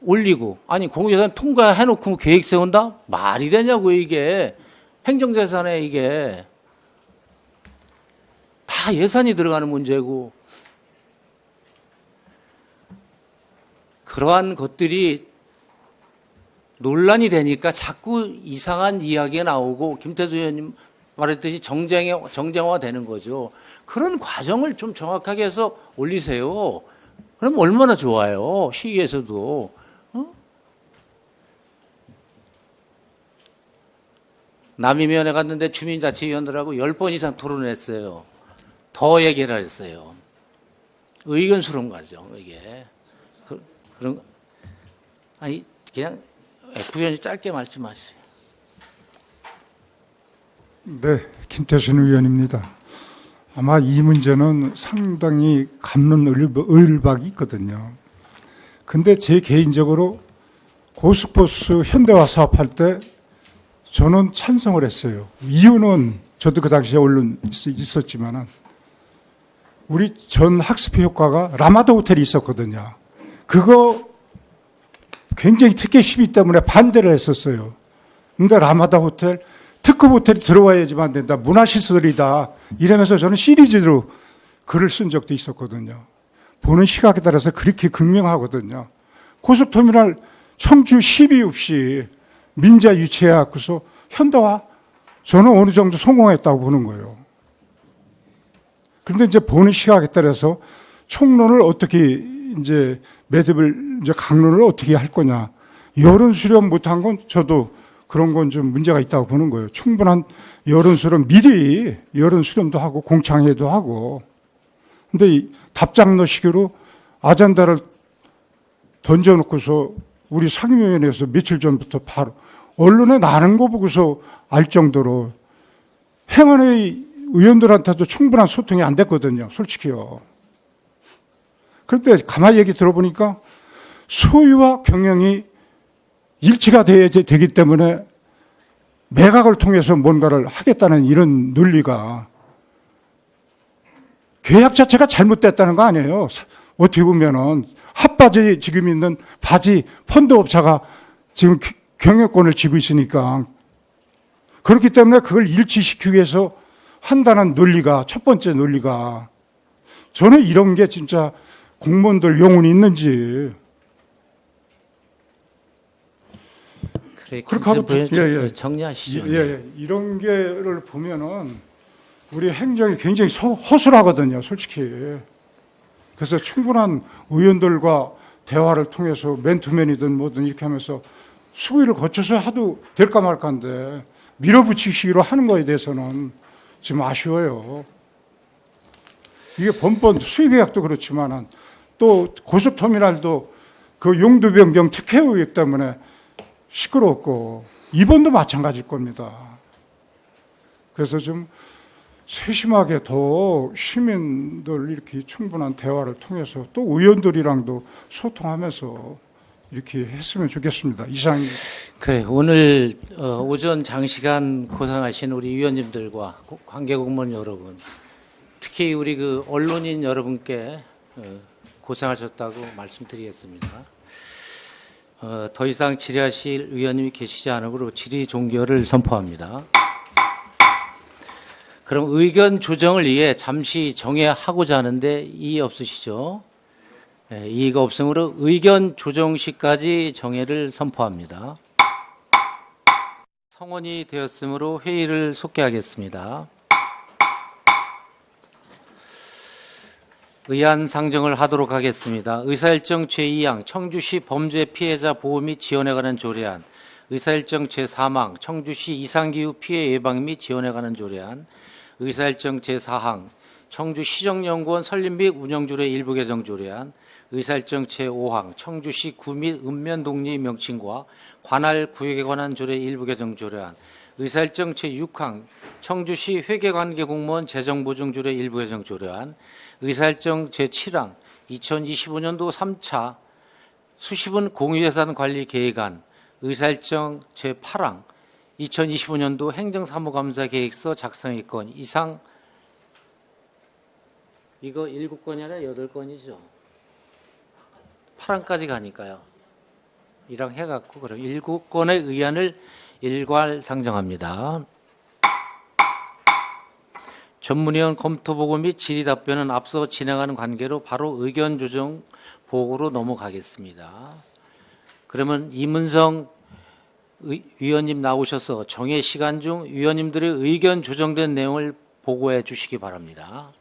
올리고 아니 공유재산 통과해놓고 계획 세운다? 말이 되냐고 이게 행정재산에 이게 다 예산이 들어가는 문제고 그러한 것들이 논란이 되니까 자꾸 이상한 이야기가 나오고 김태수 의원님 말했듯이 정쟁화가 되는 거죠. 그런 과정을 좀 정확하게 해서 올리세요. 그럼 얼마나 좋아요. 시의에서도. 남이면에 갔는데 주민자치위원들하고 10번 이상 토론을 했어요. 더 얘기를 했어요. 의견수렴 과정 이게. 그런 아니 그냥 부위원이 짧게 말씀하세요. 네, 김태순 의원입니다. 아마 이 문제는 상당히 갑론을박이 있거든요. 근데 제 개인적으로 고속버스 현대화 사업할 때 저는 찬성을 했어요. 이유는 저도 그 당시에 언론 있었지만은 우리 전 학습 효과가 라마다 호텔이 있었거든요. 그거 굉장히 특혜시비 때문에 반대를 했었어요. 근데 라마다 호텔, 특급 호텔이 들어와야지만 안 된다. 문화시설이다. 이러면서 저는 시리즈로 글을 쓴 적도 있었거든요. 보는 시각에 따라서 그렇게 극명하거든요. 고속터미널 청주 12없이 민자 유치해갖고서 현대화 저는 어느 정도 성공했다고 보는 거예요. 그런데 이제 보는 시각에 따라서 총론을 어떻게 이제 매듭을 이제 강론을 어떻게 할 거냐. 여론 수렴 못한 건 저도 그런 건 좀 문제가 있다고 보는 거예요. 충분한 여론 수렴 미리 여론 수렴도 하고 공청회도 하고. 근데 이 답장너식으로 아젠다를 던져놓고서 우리 상임위원회에서 며칠 전부터 바로 언론에 나는 거 보고서 알 정도로 행안위 의원들한테도 충분한 소통이 안 됐거든요. 솔직히요. 그런데 가만히 얘기 들어보니까 소유와 경영이 일치가 되기 때문에 매각을 통해서 뭔가를 하겠다는 이런 논리가 계약 자체가 잘못됐다는 거 아니에요. 어떻게 보면은 핫바지 지금 있는 바지 펀드업자가 지금 경영권을 쥐고 있으니까 그렇기 때문에 그걸 일치시키기 위해서 한다는 논리가 첫 번째 논리가 저는 이런 게 진짜 공무원들 영혼이 있는지 그래, 그렇게 하면 정리하시죠. 이런 게를 보면은 우리 행정이 굉장히 허술하거든요, 솔직히. 그래서 충분한 의원들과 대화를 통해서 맨투맨이든 뭐든 이렇게 하면서 수위를 거쳐서 하도 될까 말까인데 밀어붙이기로 하는 거에 대해서는 지금 아쉬워요. 이게 번번 수의계약도 그렇지만은 또 고속터미널도 그 용도 변경 특혜의획 때문에 시끄럽고 이번도 마찬가지일 겁니다. 그래서 좀 세심하게 더 시민들 이렇게 충분한 대화를 통해서 또 의원들이랑도 소통하면서 이렇게 했으면 좋겠습니다. 이상입니다. 그래 오늘 오전 장시간 고생하신 우리 위원님들과 관계공무원 여러분, 특히 우리 그 언론인 여러분께 고생하셨다고 말씀드리겠습니다. 더 이상 질의하실 의원님이 계시지 않으므로 질의 종결을 선포합니다. 그럼 의견 조정을 위해 잠시 정회하고자 하는데 이의 없으시죠? 네, 이의가 없으므로 의견 조정 시까지 정회를 선포합니다. 성원이 되었으므로 회의를 속개하겠습니다. 의안 상정을 하도록 하겠습니다. 의사일정 제2항 청주시 범죄 피해자 보호 및 지원에 관한 조례안, 의사일정 제3항 청주시 이상기후 피해 예방 및 지원에 관한 조례안, 의사일정 제4항 청주시정연구원 설립 및 운영조례 일부 개정 조례안, 의사일정 제5항 청주시 구 및 읍면 독립 명칭과 관할 구역에 관한 조례 일부 개정 조례안, 의사일정 제6항 청주시 회계관계 공무원 재정보증 조례 일부 개정 조례안, 의사일정 제7항 2025년도 3차 수시분 공유재산 관리 계획안, 의사일정 제8항 2025년도 행정사무감사 계획서 작성의 건 이상 이거 7건이 아니라 8건이죠. 8항까지 가니까요. 이랑 해갖고 그럼 7건의 의안을 일괄 상정합니다. 전문위원 검토 보고 및 질의 답변은 앞서 진행하는 관계로 바로 의견 조정 보고로 넘어가겠습니다. 그러면 이문성 위원님 나오셔서 정해 시간 중 위원님들의 의견 조정된 내용을 보고해 주시기 바랍니다.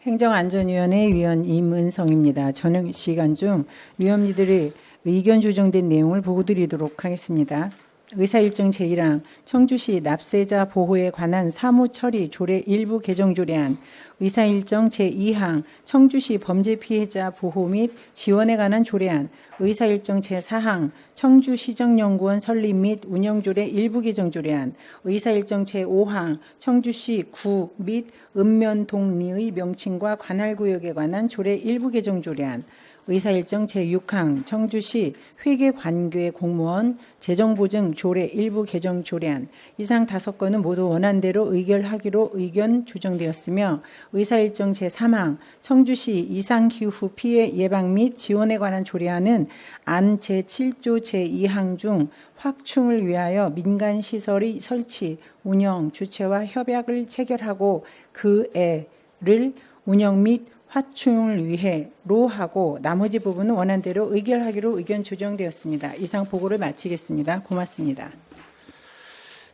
행정안전위원회 위원 임은성입니다. 저녁 시간 중 위원님들의 의견 조정된 내용을 보고드리도록 하겠습니다. 의사일정 제1항 청주시 납세자 보호에 관한 사무처리 조례 일부 개정 조례안, 의사일정 제2항 청주시 범죄 피해자 보호 및 지원에 관한 조례안, 의사일정 제4항 청주시정연구원 설립 및 운영조례 일부 개정 조례안, 의사일정 제5항 청주시 구 및 읍면동리의 명칭과 관할구역에 관한 조례 일부 개정 조례안, 의사일정 제6항 청주시 회계관계 공무원 재정보증 조례 일부 개정 조례안, 이상 5건은 모두 원안대로 의결하기로 의견 조정되었으며, 의사일정 제3항 청주시 이상기후 피해 예방 및 지원에 관한 조례안은 안 제7조 제2항 중 확충을 위하여 민간시설의 설치, 운영, 주체와 협약을 체결하고 그 애를 운영 및 확충을 위해로 하고 나머지 부분은 원안대로 의결하기로 의견 조정되었습니다. 이상 보고를 마치겠습니다. 고맙습니다.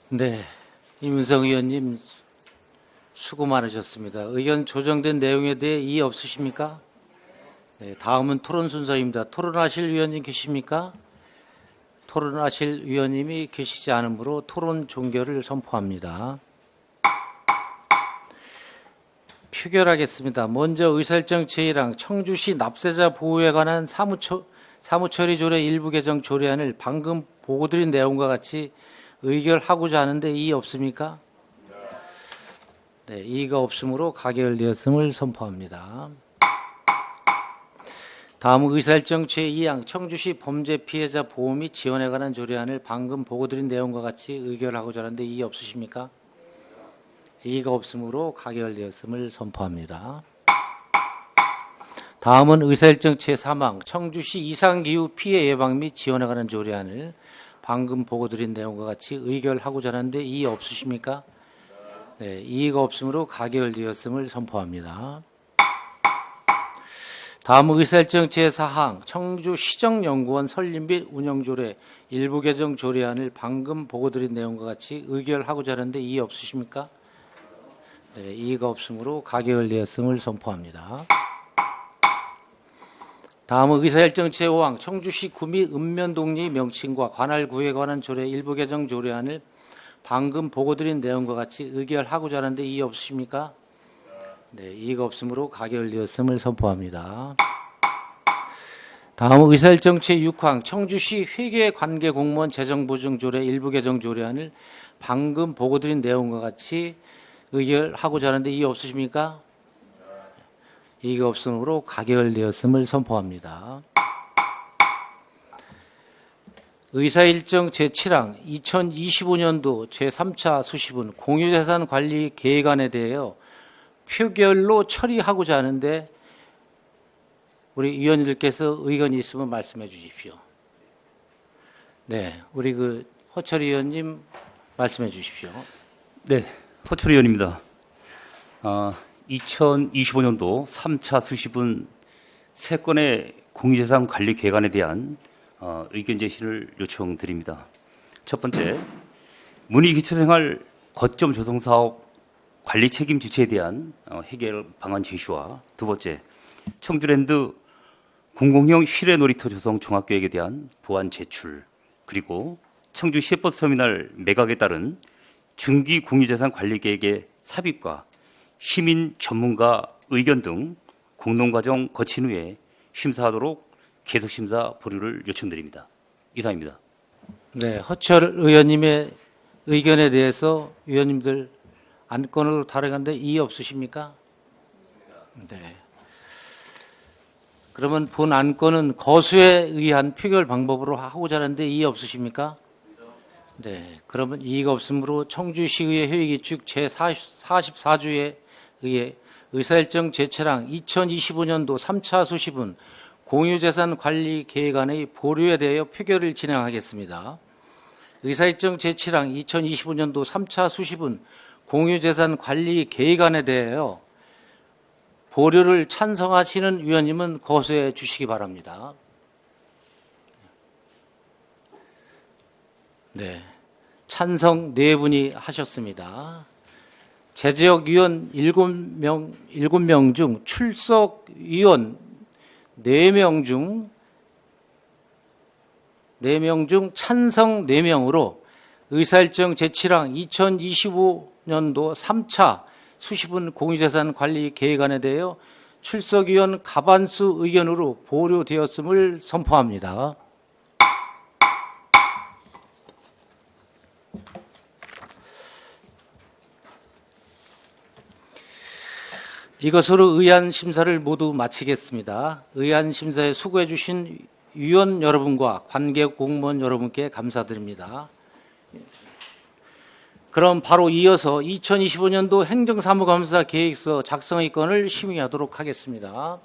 네, 임은성 의원님 수고 많으셨습니다. 의견 조정된 내용에 대해 이의 없으십니까? 네, 다음은 토론 순서입니다. 토론하실 위원님 계십니까? 토론하실 위원님이 계시지 않으므로 토론 종결을 선포합니다. 표결하겠습니다. 먼저 의사일정 제1항 청주시 납세자 보호에 관한 사무처리 조례 일부 개정 조례안을 방금 보고드린 내용과 같이 의결하고자 하는데 이의 없습니까? 네, 이의가 없으므로 가결되었음을 선포합니다. 다음 의사일정 제2항 청주시 범죄 피해자 보호 및 지원에 관한 조례안을 방금 보고드린 내용과 같이 의결하고자 하는데 이의 없으십니까? 이의가 없으므로 가결되었음을 선포합니다. 다음은 의사일정 제3항 청주시 이상기후 피해 예방 및 지원에 관한 조례안을 방금 보고드린 내용과 같이 의결하고자 하는데 이의 없으십니까? 네, 이의가 없으므로 가결되었음을 선포합니다. 다음은 의사일정 제4항 청주시정연구원 설립 및 운영조례 일부 개정 조례안을 방금 보고드린 내용과 같이 의결하고자 하는데 이의 없으십니까? 네, 이의가 없으므로 가결되었음을 선포합니다. 다음은 의사일정 제5항 청주시 구 및 읍면동리 명칭과 관할구역에 관한 조례 일부 개정 조례안을 방금 보고드린 내용과 같이 의결하고자 하는데 이의 없으십니까? 네, 이의가 없으므로 가결되었음을 선포합니다. 다음은 의사일정 제6항 청주시 회계관계공무원 재정보증 조례 일부 개정 조례안을 방금 보고드린 내용과 같이 의결하고자 하는데 이의 없으십니까? 이의가 없으므로 가결되었음을 선포합니다. 의사일정 제7항 2025년도 제3차 수시분 공유재산 관리 계획안에 대하여 표결로 처리하고자 하는데 우리 위원님들께서 의견이 있으면 말씀해 주십시오. 네, 우리 그 허철 의원님 말씀해 주십시오. 네, 허철 의원입니다. 2025년도 3차 수시분 3건의 공유재산 관리 계획안에 대한 의견 제시를 요청드립니다. 첫 번째, 문의기초생활 거점 조성사업 관리 책임 주체에 대한 해결 방안 제시와 두 번째, 청주랜드 공공형 실외 놀이터 조성 종합계획에 대한 보완 제출, 그리고 청주 시외버스터미널 매각에 따른 중기 공유재산 관리 계획의 삽입과 시민 전문가 의견 등 공론과정 거친 후에 심사하도록 계속심사 보류를 요청드립니다. 이상입니다. 네, 허철 의원님의 의견에 대해서 위원님들 안건으로 다뤄가는데 이의 없으십니까? 네. 그러면 본 안건은 거수에 의한 표결 방법으로 하고자 하는데 이의 없으십니까? 네. 그러면 이의가 없으므로 청주시의회 회의규칙 제44조에 의해 의사일정 제출항 2025년도 3차 수시분 공유재산 관리 계획안의 보류에 대하여 표결을 진행하겠습니다. 의사일정 제7항 2025년도 3차 수시분 공유재산 관리 계획안에 대하여 보류를 찬성하시는 위원님은 거수해 주시기 바랍니다. 네, 찬성 4분이 하셨습니다. 제지역 위원 7명 중 출석 위원 4명 중 찬성 4명으로 의사일정 제7항 2025년도 3차 수시분 공유재산 관리 계획안에 대하여 출석위원 과반수 의견으로 보류되었음을 선포합니다. 이것으로 의안 심사를 모두 마치겠습니다. 의안 심사에 수고해 주신 위원 여러분과 관계국 공무원 여러분께 감사드립니다. 그럼 바로 이어서 2025년도 행정사무감사 계획서 작성의 건을 심의하도록 하겠습니다.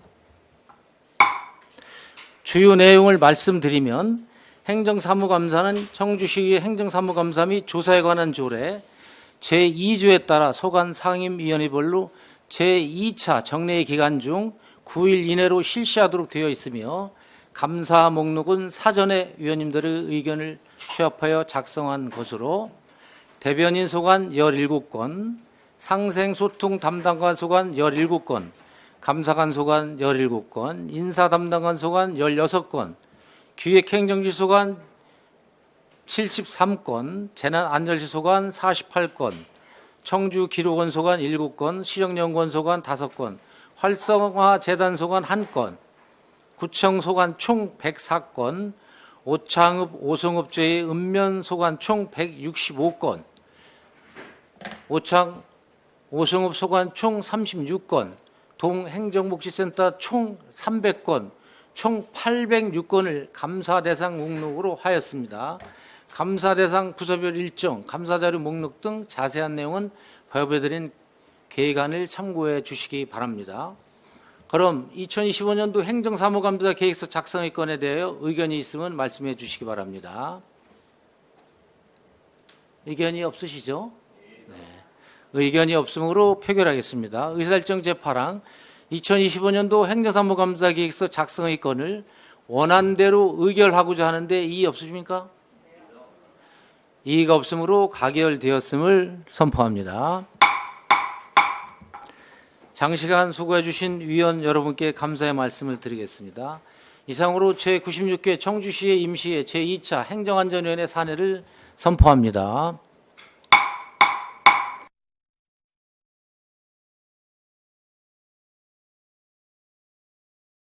주요 내용을 말씀드리면 행정사무감사는 청주시 행정사무감사 및 조사에 관한 조례 제2조에 따라 소관 상임위원회별로 제2차 정례 기간 중 9일 이내로 실시하도록 되어 있으며 감사 목록은 사전에 위원님들의 의견을 취합하여 작성한 것으로 대변인 소관 17건, 상생소통 담당관 소관 17건, 감사관 소관 17건, 인사 담당관 소관 16건, 기획행정지 소관 73건, 재난안전시 소관 48건, 청주기록원 소관 7건, 시정연구원 소관 5건, 활성화재단 소관 1건, 구청 소관 총 104건, 오창읍 오송업체의 읍면 소관 총 165건, 오송읍 소관 총 36건, 동행정복지센터 총 300건, 총 806건을 감사 대상 목록으로 하였습니다. 감사 대상 부서별 일정, 감사자료 목록 등 자세한 내용은 법에 드린 계획안을 참고해 주시기 바랍니다. 그럼 2025년도 행정사무감사 계획서 작성의 건에 대하여 의견이 있으면 말씀해 주시기 바랍니다. 의견이 없으시죠? 네. 의견이 없으므로 표결하겠습니다. 의사일정 제8항 2025년도 행정사무감사 계획서 작성의 건을 원안대로 의결하고자 하는데 이의 없으십니까? 이의가 없으므로 가결되었음을 선포합니다. 장시간 수고해 주신 위원 여러분께 감사의 말씀을 드리겠습니다. 이상으로 제96회 청주시의 임시회 제2차 행정안전위원회 사내를 선포합니다.